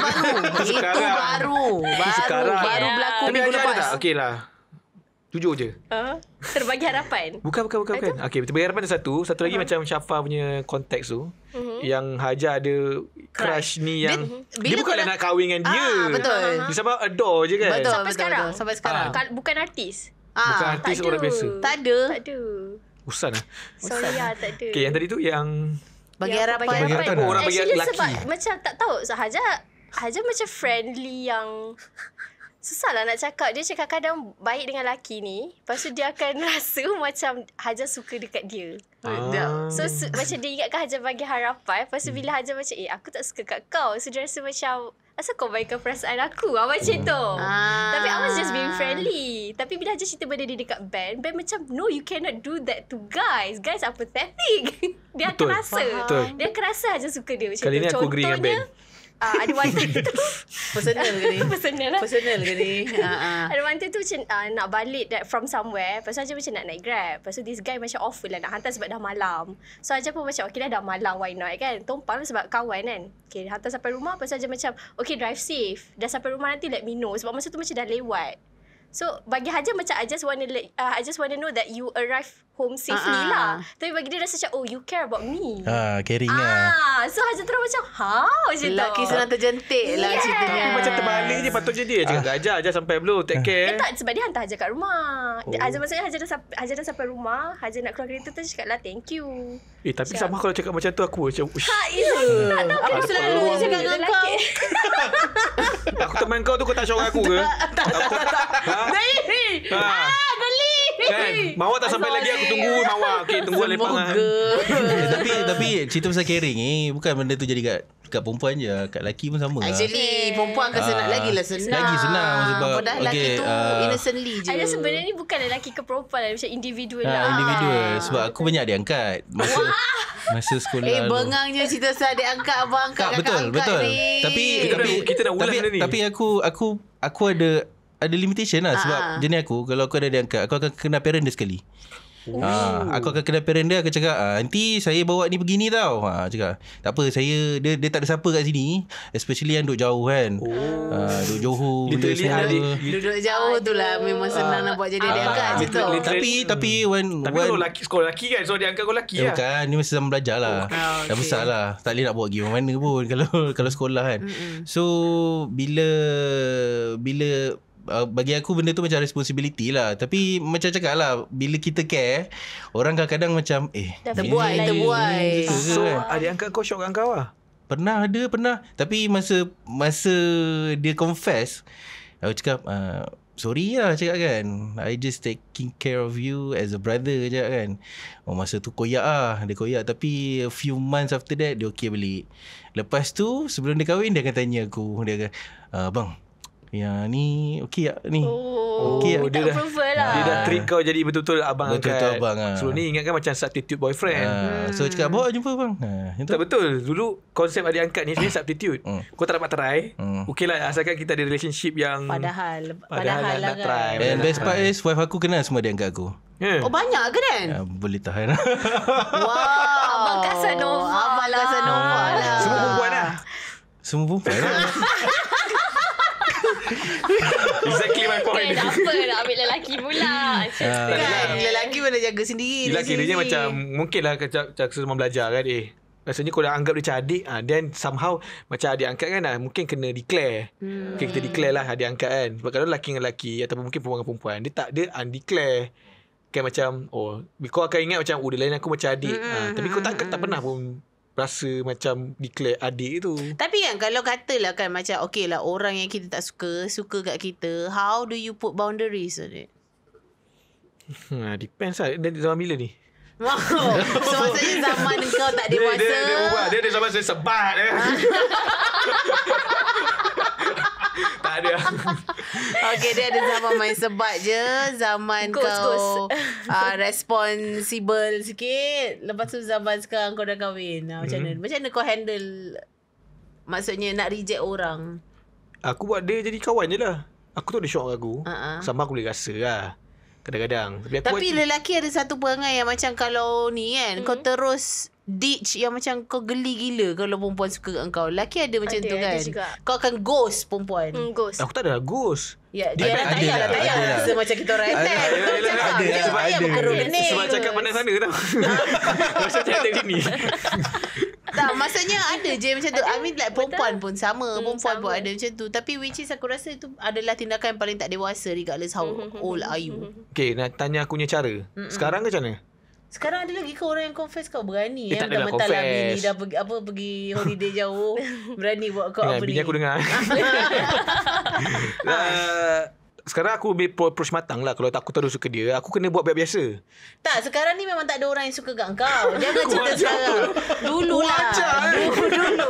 baru berlaku Tapi minggu Haja ada lepas. tak? Okey lah. Jujur je. Terbagi harapan. Bukan. Okey, terbagi harapan ada satu. Satu lagi macam Syafa punya konteks tu. Yang Haja ada crush ni yang dia bukanlah nak kahwin dengan dia. Betul. Dia sama adore je kan. Betul. Sampai sekarang. Bukan artis. Bukan artis tak orang ada. biasa. Tak ada. Usan lah. Sorry lah, tak ada. Okey, yang tadi tu yang Bagi Yang harapan. Bagi harapan. Orang bagi Actually lelaki. sebab macam tak tahu. So Haja macam friendly yang susah lah nak cakap. Dia cakap kadang baik dengan lelaki ni. Lepas tu dia akan rasa macam Haja suka dekat dia. So macam dia ingatkan Haja bagi harapan. Lepas tu bila Haja macam aku tak suka kat kau. So dia rasa macam asal kau baikkan perasaan aku macam tu. Tapi I was just being friendly. Tapi bila Haja cerita benda dia dekat band macam no, you cannot do that to guys. Guys are pathetic. Dia akan rasa. Dia akan rasa Haja suka dia macam tu. Kali ni aku agree dengan band. Ada wanita tu Personal ke ni? Personal ke ni? Ada wanita tu macam nak balik from somewhere. Lepas tu Haja macam nak naik Grab. Lepas tu this guy macam offer lah nak hantar sebab dah malam. So Haja pun macam okay dah malam, why not kan. Tumpang sebab kawan kan. Okay hantar sampai rumah. Lepas tu Haja macam okay drive safe. Dah sampai rumah nanti let me know. Sebab masa tu macam dah lewat. So bagi Haja macam I just want to know that you arrive home safely lah. Tapi bagi dia rasa macam oh you care about me. Caring lah. So Haja terus macam macam tu. Lelaki senang terjentik lah ceritanya. Tapi macam terbalik je patutnya dia. Cakap Haja sampai belum. Take care. Tak, sebab dia hantar Haja kat rumah. Maksudnya Haja dah sampai rumah. Haja nak keluar kereta tu cakap lah thank you. Tapi sama kalau cakap macam tu aku macam Tak tahu Aku selalu cakap dengan kau. aku teman kau tu kau tak syok aku ke? Geli. Kan? Mawar tak sampai lagi aku tunggu Mawar. Okey tunggu lepang ah. Tapi cerita pasal caring ni bukan benda tu jadi kat perempuan je, kat lelaki pun sama lah. Actually perempuan akan senang lagi lah senang. Lagi senang sebab pada lelaki tu innocently je. Ada sebenarnya ni bukan lelaki ke perempuan lah, macam individual lah. Individual. Sebab aku banyak adik angkat masa sekolah dulu. Bengangnya cerita pasal adik angkat, abang angkat, kakak angkat betul. ni. Tapi kita nak ulang benda ni. Tapi aku ada limitation lah sebab jenis aku kalau aku ada adik angkat aku akan kena parent dia sekali. Aku akan kena parent dia. Aku cakap nanti saya bawa ni pergi ni tau. Cakap tak apa, saya dia tak ada siapa kat sini, especially yang duduk jauh kan. Duduk Johor duduk jauh tu lah memang senang nak buat jadi adik angkat je tu. Tapi kalau lelaki sekolah lelaki kan, so dia angkat kau lelaki lah. Bukan, ni masa zaman belajar lah. Dah besar lah, tak boleh nak bawa pergi mana pun kalau sekolah kan. So bila bagi aku benda tu macam responsibility lah. Tapi macam cakap lah, bila kita care, orang kadang-kadang macam terbuai. So adik angkat kau syok kat kau lah? Pernah. Tapi masa dia confess, aku cakap sorry lah cakap kan, I just taking care of you as a brother je kan. Masa tu koyak lah. Dia koyak. Tapi a few months after that dia okay balik. Lepas tu sebelum dia kahwin, dia akan tanya aku, dia akan bang, yang ni okey tak ni? Okey tak? Dia approval lah. Dia dah treat kau jadi betul-betul abang angkat. Betul-betul abang lah. Sebelum ni ingatkan macam substitute boyfriend. So cakap bawa jumpa bang. Tak betul. Dulu konsep adik angkat ni sebenarnya substitute. Kau tak dapat try. Okey lah, asalkan kita ada relationship yang Padahal nak lah try. And best part is wife aku kenal semua adik angkat aku. Oh banyak ke Dan? Boleh tahan. Wow. Abang Casanova lah. Semua perempuan lah. Semua perempuan lah. Exactly my point. Kenapa nak ambil lelaki pula? Kan lelaki mana jaga sendiri. Yelah kiranya macam mungkin lah cakap semua belajar kan rasanya kau dah anggap dia macam adik then somehow macam adik angkat kan mungkin kena declare. Okay, kita declare lah adik angkat kan. Sebab kalau lelaki dengan lelaki ataupun mungkin perempuan dengan perempuan dia tak ada undeclare. Kan macam kau akan ingat macam dia lain aku macam adik. Tapi kau tak pernah pun rasa macam declare adik tu. Tapi kan kalau katalah kan macam okay lah orang yang kita tak suka kat kita, how do you put boundaries on it? Depends lah. Dan zaman bila ni? Wow. So maksudnya zaman kau tak dewasa. Dia ubah. Dia zaman saya sebat. Tak ada. Okay, dia ada zaman main sebat je. Zaman kau responsible sikit. Lepas tu zaman sekarang kau dah kahwin. Macam mana? Macam mana kau handle maksudnya nak reject orang? Aku buat dia jadi kawan je lah. Aku tu ada syok aku. Sama aku boleh rasa lah. Kadang-kadang. Tapi lelaki ada satu perangai yang macam kalau ni kan, kau terus ditch yang macam kau geli gila kalau perempuan suka kat kau. Lelaki ada macam tu kan. Kau akan ghost perempuan. Ghost. Aku tak ada ghost. Ya, dia tak payah rasa macam kita orang attack. Sebab cakap pandang sana tau. Macam cakap sini. Tak, maksudnya ada je macam tu. I mean like perempuan pun sama. Perempuan pun ada macam tu. Tapi which is aku rasa itu adalah tindakan yang paling tak dewasa regardless how old are you. Okay, nak tanya aku punya cara. Sekarang ke macam mana? Sekarang ada lagi kau orang yang confess kau berani tak adalah mentah-mentah confess. bini dah pergi holiday jauh. Berani buat kau apa ni. Bini aku dengar. Sekarang aku lebih approach matang lah. Kalau aku terus suka dia, aku kena buat biasa. Tak, sekarang ni memang tak ada orang yang suka kat kau. Jangan cerita sekarang. Dulu lah. Dulu.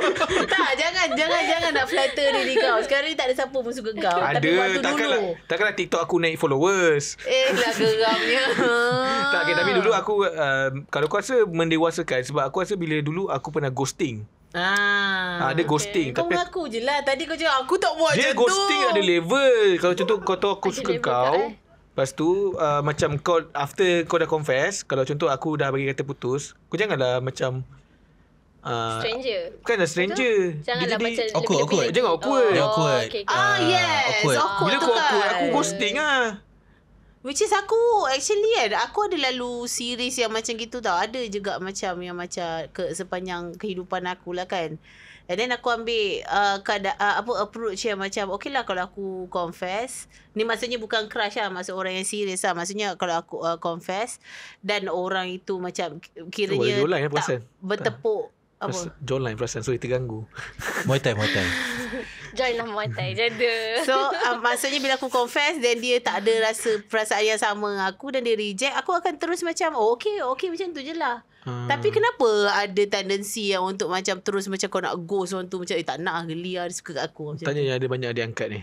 Tak, jangan nak flatter diri kau. Sekarang ni tak ada siapa pun suka kau. Ada. Tapi waktu dulu. Takkanlah TikTok aku naik followers. Lah geramnya. Tak, okay, tapi dulu aku kalau kau rasa mendewasakan. Sebab aku rasa bila dulu aku pernah ghosting. Dia ghosting. Kau mengaku je lah. Tadi kau cakap aku tak buat dia macam tu. Dia ghosting ada level. Kalau contoh kau tahu aku suka kau, lepas tu macam kau after kau dah confess, kalau contoh aku dah bagi kata putus, kau janganlah macam stranger. Bukan dah stranger. Janganlah macam awkward. Jangan awkward. Awkward. Yes. Awkward Bila tu kau kan. awkward, aku ghosting lah. Which is aku actually kan aku ada lalu series yang macam gitu tau. Ada juga macam yang macam sepanjang kehidupan aku lah kan. And then aku ambil approach yang macam okay lah kalau aku confess. Ni maksudnya bukan crush lah. Maksud orang yang serius lah. Maksudnya kalau aku confess dan orang itu macam kiranya tak bertepuk. Apa? Jawline perasaan. Sorry terganggu. Muay Thai. Join lah Muay Thai. Jada. So maksudnya bila aku confess, then dia tak ada rasa perasaan yang sama dengan aku dan dia reject, aku akan terus macam okay macam tu je lah. Tapi kenapa ada tendensi yang untuk macam terus macam kau nak ghost orang tu, macam tak nak lah, geli lah, dia suka kat aku. Tanya yang ada banyak adik angkat ni.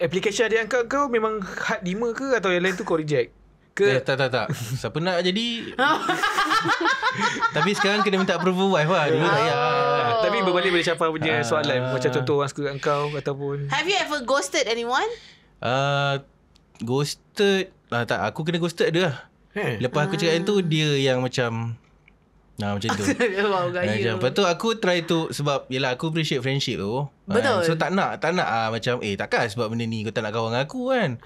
Application adik angkat kau memang hard 5 ke atau yang lain tu kau reject? Tak. Siapa nak jadi? Tapi sekarang kena minta approval wife lah. Dulu tak payah. Tapi berbalik pada Syafa punya soalan. Macam contoh orang suka kat kau ataupun... Have you ever ghosted anyone? Ghosted tak, aku kena ghosted dia lah. Lepas aku cakap yang tu, dia yang macam macam tu. Wow, gaya. Lepas tu aku try tu. Sebab yelah aku appreciate friendship tu. Betul. So tak nak macam takkan sebab benda ni kau tak nak kawan dengan aku kan.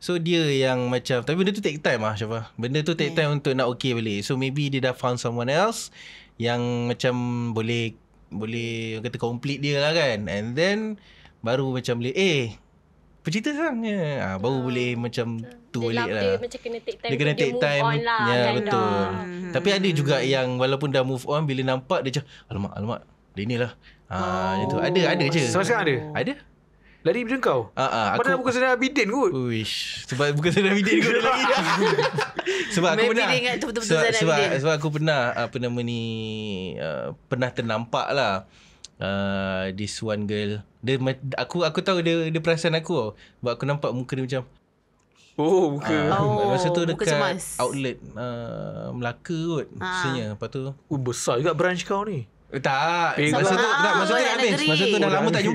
So dia yang macam, tapi benda tu take time lah Syafa. Benda tu take time untuk nak okay balik. So maybe dia dah found someone else yang macam boleh orang kata complete dia lah kan. And then baru macam boleh bercerita sekarang baru boleh macam tu balik lah. Dia macam kena take time. Dia kena take time on lah, ya kan betul. Tapi ada juga yang walaupun dah move on, bila nampak dia macam alamak dia ni lah. Itu ada je. Sampai sekarang ada? Lari bila kau? Padahal bukan sedar Abidin kot. Uish, sebab bukan sedar Abidin kot lagi. Sebab aku pernah sebab aku pernah pernah ternampak lah. This one girl, dia aku tahu dia perasan aku. Sebab aku nampak muka dia macam muka. Masa tu dekat outlet Melaka kot rasanya. Lepas tu besar juga branch kau ni. Tak, masa tu dah habis. Masa tu dah lama tak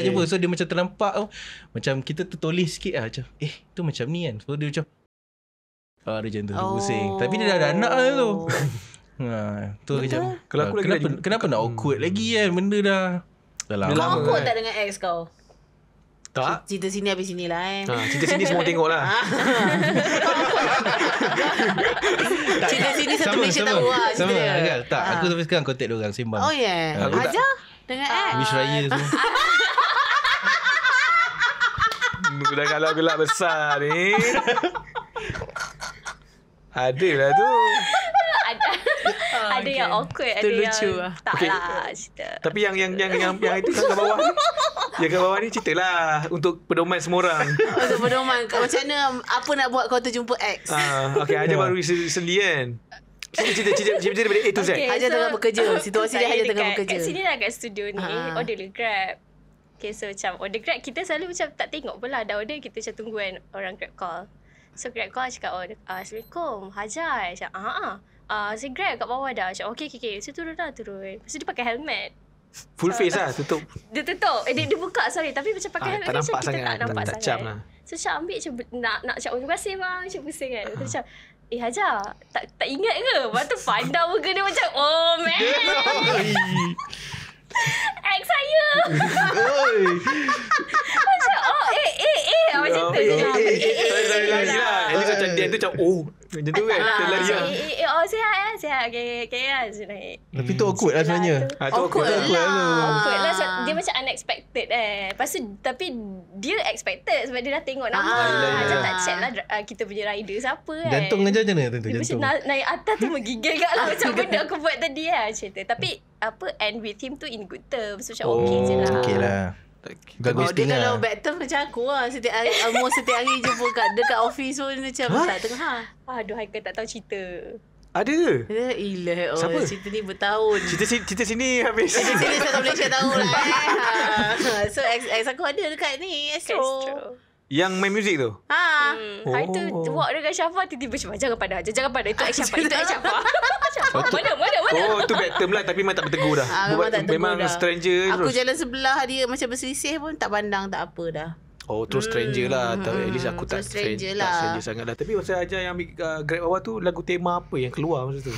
jumpa. So dia macam ternampak macam kita tertoleh sikit lah macam tu macam ni kan. So dia macam Dia macam tu pusing. Tapi dia dah ada anak lah tu. Tu macam Kalau aku kenapa nak awkward lagi kan benda dah lama. Kau awkward tak dengan ex kau? Tak. Cerita sini habis sini lah Cerita sini semua tengok lah. Cerita sini satu Malaysia tahu lah cerita dia. Tak, aku sampai sekarang contact diorang sembang. Oh yeah. Hajar dengan ex. Wish Raya semua. Dah kalau gelap besar ni. Adalah tu. Ada yang awkward, ada lucu yang tak lah cerita. Tapi yang itu kat bawah ni. Yang kat bawah ni ceritalah untuk pedoman semua orang. Untuk pedoman macam mana apa nak buat kau terjumpa ex. Okay, Hajar baru sendi kan. Cerita daripada A to Z. Hajar tengah bekerja. Situasi dia Hajar tengah bekerja. Kat sini lah kat studio ni, order le Grab. Okay, so macam order Grab, kita selalu macam tak tengok pula dah order, kita macam tunggu kan orang Grab call. So Grab call cakap, Assalamualaikum, Hajar. Macam, saya Grab kat bawah dah. Macam, okay. So turun. Lepas tu dia pakai helmet. Full face lah, tutup. Dia tutup. Dia buka, sorry. Tapi macam pakai helmet tak nampak macam sangat, kita tak nampak tak sangat. cam lah. So Syah ambil macam nak cakap terima kasih bang. Macam pusing kan. Lepas tu macam, Hajar, tak ingat ke? Lepas tu pandang muka dia macam, oh man. Ex saya. Macam, macam tu. Lari lah. Ellie macam dia tu macam, macam tu kan. Dia lari lah. Sihat. Okay lah. Tapi tu awkward lah sebenarnya. Awkward lah. So, dia macam unexpected Lepas tu, tapi dia expected sebab dia dah tengok nama. Macam tak check lah kita punya rider siapa kan. Jantung aja macam mana tentu dia jantung. macam naik atas tu menggigil kat lah. Macam benda aku buat tadi lah macam tu. Tapi end with him tu in good terms. Macam okay je lah. Okay lah. Dia kalau bad term macam aku lah. Setiap hari jumpa dekat office pun macam tak tengah. Aduh, Haikal tak tahu cerita. Ada ke? Ilah. Siapa? Cerita ni bertahun. Cerita sini habis. Cerita sini satu Malaysia tahu lah. So ex aku ada dekat ni Astro. Yang main music tu? Hari tu walk dengan Syafa, tiba-tiba macam jangan pandang. Itu ex Syafa. Mana? Tu bad term lah. Tapi memang tak bertegur dah. Memang stranger aku terus. jalan sebelah dia macam berselisih pun tak pandang, tak apa dah. Terus stranger lah. At least aku tak stranger sangat lah. Tapi masa Hajar yang ambil Grab bawah tu, lagu tema apa yang keluar masa tu?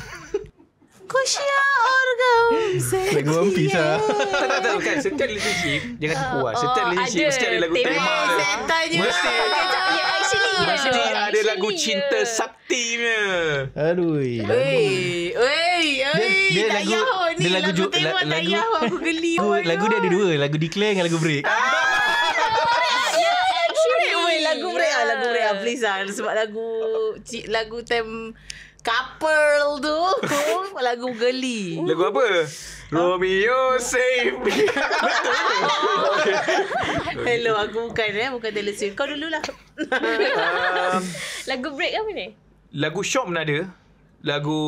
Kusya orgam Lagu One Piece lah. Tak kan. Setiap relationship jangan tipu lah. Setiap relationship mesti ada lagu tema. Mesti ada lagu cinta sakti punya. Aduh. Dia tak yah ni. Lagu tema tak yah. Aku geli. Lagu dia ada dua. Lagu Declare dengan lagu Break. Lagu break please lah. Sebab lagu tem couple tu lagu geli. Lagu apa? Romeo Save Me. Hello, aku bukan Taylor Swift. Kau dululah. Lagu break apa ni? Lagu Shop mana ada? Lagu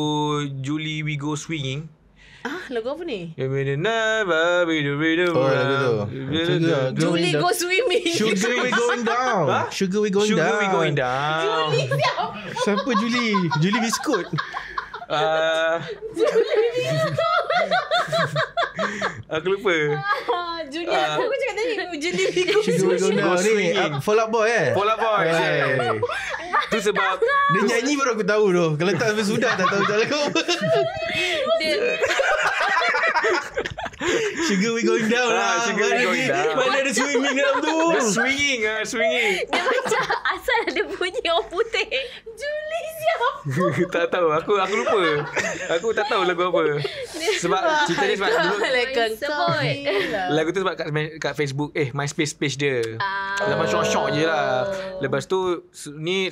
Julie We Go Swinging. Lagu apa ni? Lagu tu. Julie Go Swimming. Sugar We Going Down. Sugar We Going Down. Julie siapa Julie? Julie Biskut. Aku lupa. Julie aku cakap tadi Julie Go Sugar We Going Down ni Fall Out Boy Fall Out Boy. Tu sebab dia nyanyi baru aku tahu tu. Kalau tak sampai sudah tak tahu lagu apa. Sugar We Going Down lah. Sugar We Going Down. Mana ada swimming dalam tu. Swinging. Dia macam asal ada bunyi orang putih. Julie siapa? Tak tahu. Aku lupa. Aku tak tahu lagu apa. Sebab cerita dia sebab dulu lagu tu sebab kat Facebook MySpace page dia. Zaman syok-syok je lah. Lepas tu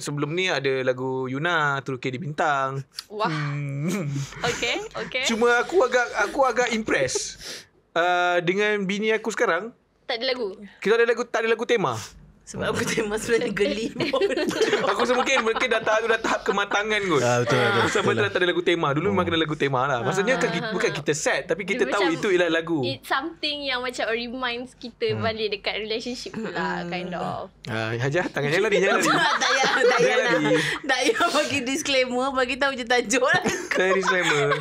sebelum ni ada lagu Yuna Turki di Bintang. Wah. Okay. Cuma aku agak impress dengan bini aku sekarang. Tak ada lagu. Kita tak ada lagu tema. Sebab aku tema sebenarnya geli pun. Aku rasa mungkin dah tahap kematangan kot. Betul. Sampai tak ada lagu tema. Dulu memang kena lagu tema lah. Maksudnya bukan kita set, tapi kita tahu itu ialah lagu. It's something yang macam reminds kita balik dekat relationship pula, kind of. Hajar, tangan jangan lari. Tak payah bagi disclaimer, bagi tahu je tajuk lah. Disclaimer.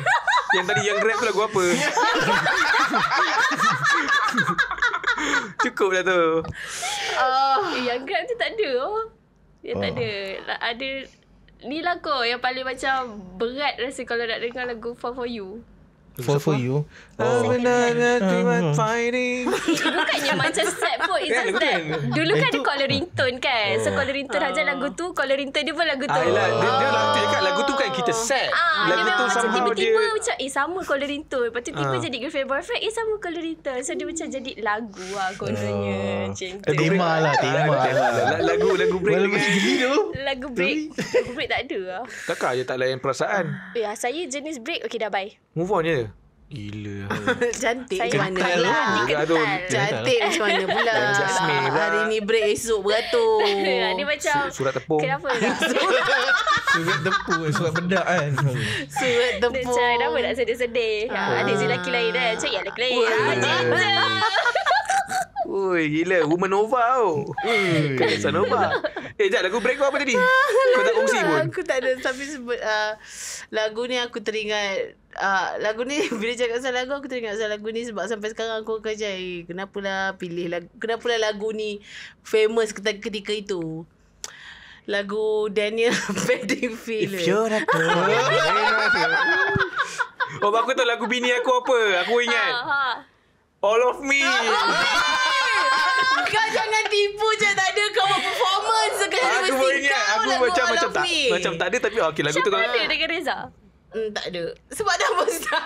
Yang tadi yang Grab tu lagu apa? Cukup dah tu. Yang Grab tu tak ada. Dia tak ada. Ada ni lah kot yang paling macam berat rasa kalau nak dengar lagu Fall For You. Fall For You. Fighting. Bukannya macam sad pun. It's just that dulu kan ada caller ringtone kan. So caller ringtone Hajar lagu tu, caller ringtone dia pun lagu tu. Dia lagu tu kan kita sad. Lagu Lagu tu tu macam somehow tiba-tiba dia macam sama caller ringtone. Lepas tu tiba jadi girlfriend boyfriend sama caller ringtone. So dia macam jadi lagu lah kononnya. Macam tu. Tema lah. Lagu break Walaupun dengan gini tu. Lagu break tak ada lah. Kakak je tak layan perasaan. Ya, saya jenis break. Okay, dah bye. Move on je. Gila. Cantik Saya macam mana kental pula? lah. Aduh. Cantik macam mana pula? Jasmine pula. Hari ni break, esok beratur. Dia macam Surat tepung. kenapa tak? Surat tepung. Surat bedak kan. Surat Dia tepung. macam kenapa nak sedih-sedih. Ada je lelaki lain kan. Macam ya lelaki lain. Ui, gila. Woman Nova tau. Kalesa Nova. Jap, lagu break kau apa tadi? Kau tak kongsi pun. Aku tak ada. Tapi sebut lagu ni aku teringat. Lagu ni bila cakap pasal lagu aku teringat pasal lagu ni sebab sampai sekarang aku kerja kenapalah lagu ni famous ketika itu. Lagu Daniel Bedingfield. If you're not Oh, aku tahu lagu bini aku apa. Aku ingat. All of Me. Kau jangan tipu je. Tak ada kau buat performance. Aku pun ingat. Aku macam tak ada tapi okey lagu tu Siapa kan. ada dengan Reza? Tak ada. Sebab dah besar.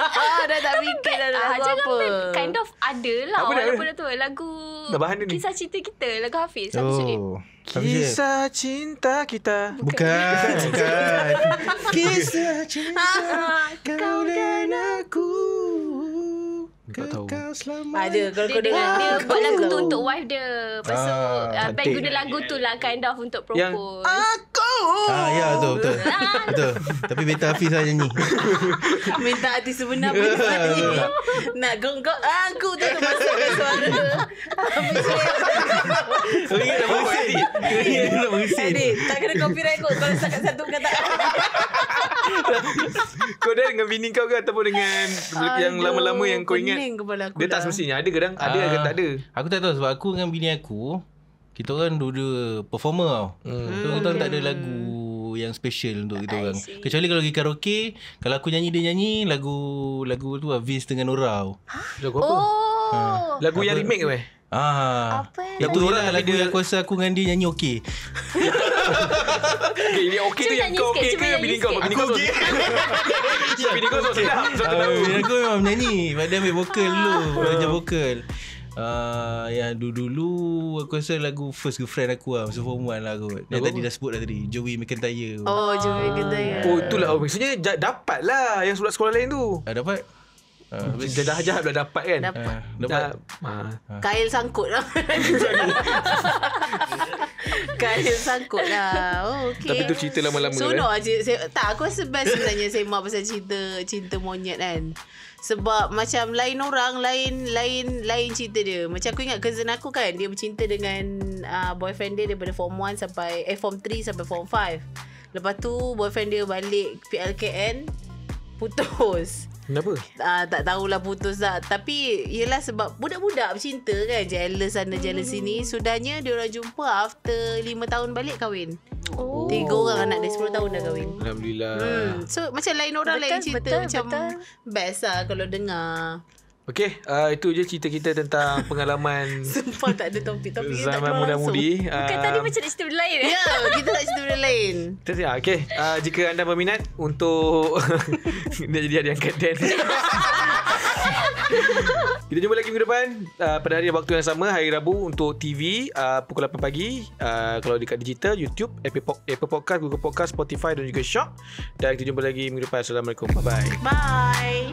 Dah tak fikir dah lagu Hajar apa. kind of ada lah. Apa dia? Walaupun dah tu lagu Dah bahan dia ni. kisah cerita kita. Lagu Hafiz. Hafiz Suib. Kisah cinta kita. Bukan. Kisah cinta kau dan aku. Kekal selama. Ada. Kalau Dia kau dengar. dia buat lagu tu tahu. untuk wife dia. Lepas tu band cantik. guna lagu tu lah kind of untuk Yang propose. aku. Ya betul. Tapi Beta Hafiz lah nyanyi. Minta artis sebenar pun tadi. Nak gong-gong aku tu masukkan suara. Ingat dah bawa edit. Nak bersin. Edit. Tak kena copyright kot kalau setakat satu perkataan. Kau dah dengan bini kau ke ataupun dengan yang lama-lama yang kau ingat? Pening kepala aku Dia tak dah. semestinya ada kadang ada ke tak ada. Aku tak tahu sebab aku dengan bini aku kita orang dua-dua performer tau. So kita orang tak ada lagu yang special untuk kita orang. see. Kecuali kalau pergi karaoke, kalau aku nyanyi dia nyanyi lagu tu lah Vince dengan Nora tau. Lagu apa? Oh. Lagu yang remake ke weh? Apa yang Itu Nora lah tapi lagu dia- yang aku rasa aku dengan dia nyanyi okey. Okay, ini okey tu Cuba yang nyanyi kau sikit, okey cuba ke nyanyi bini kau? sikit. Bini kau tu. Bini kau tu sedap. Satu tahu. Bini aku memang menyanyi. Dia ambil vokal dulu. Belajar vokal. Yang dulu aku rasa lagu First Girlfriend aku lah. Masa form 1 lah kot. Yang tadi dah sebut dah tadi. Joey McIntyre. Oh, jom kita ya. Oh, itulah. Oh, maksudnya dapat lah yang sekolah lain tu. Dapat? Dia dah jahat dah dapat kan? Dapat. Dapat. Kail sangkut lah. Kail sangkut lah. Oh, okay. Tapi tu cerita lama-lama Seronok aja. Tak, aku rasa best sebenarnya sembang pasal cinta monyet kan. Sebab macam lain orang, lain cerita dia. Macam aku ingat cousin aku kan, dia bercinta dengan boyfriend dia daripada form 1 sampai form 3 sampai form 5. Lepas tu boyfriend dia balik PLKN, putus. Kenapa? Tak tahulah putus tak. Tapi yelah sebab budak-budak bercinta kan, jealous sana jealous sini. Sudahnya dia orang jumpa after 5 tahun balik kahwin. 3 orang anak dia 10 tahun dah kahwin. Alhamdulillah. So macam lain orang lain cerita macam best lah kalau dengar. Okey, itu je cerita kita tentang pengalaman Sumpah tak ada topik-topik kita tak zaman keluar langsung. muda-mudi. Bukan tadi macam nak cerita benda lain Ya, kita nak cerita benda lain. Okey, jika anda berminat untuk dia jadi ada angkat Dan. Kita jumpa lagi minggu depan pada hari waktu yang sama, hari Rabu untuk TV pukul 8 pagi. Kalau dekat digital, YouTube, Apple Podcast, Google Podcast, Spotify dan juga Shock. Dan kita jumpa lagi minggu depan. Assalamualaikum. Bye-bye. Bye.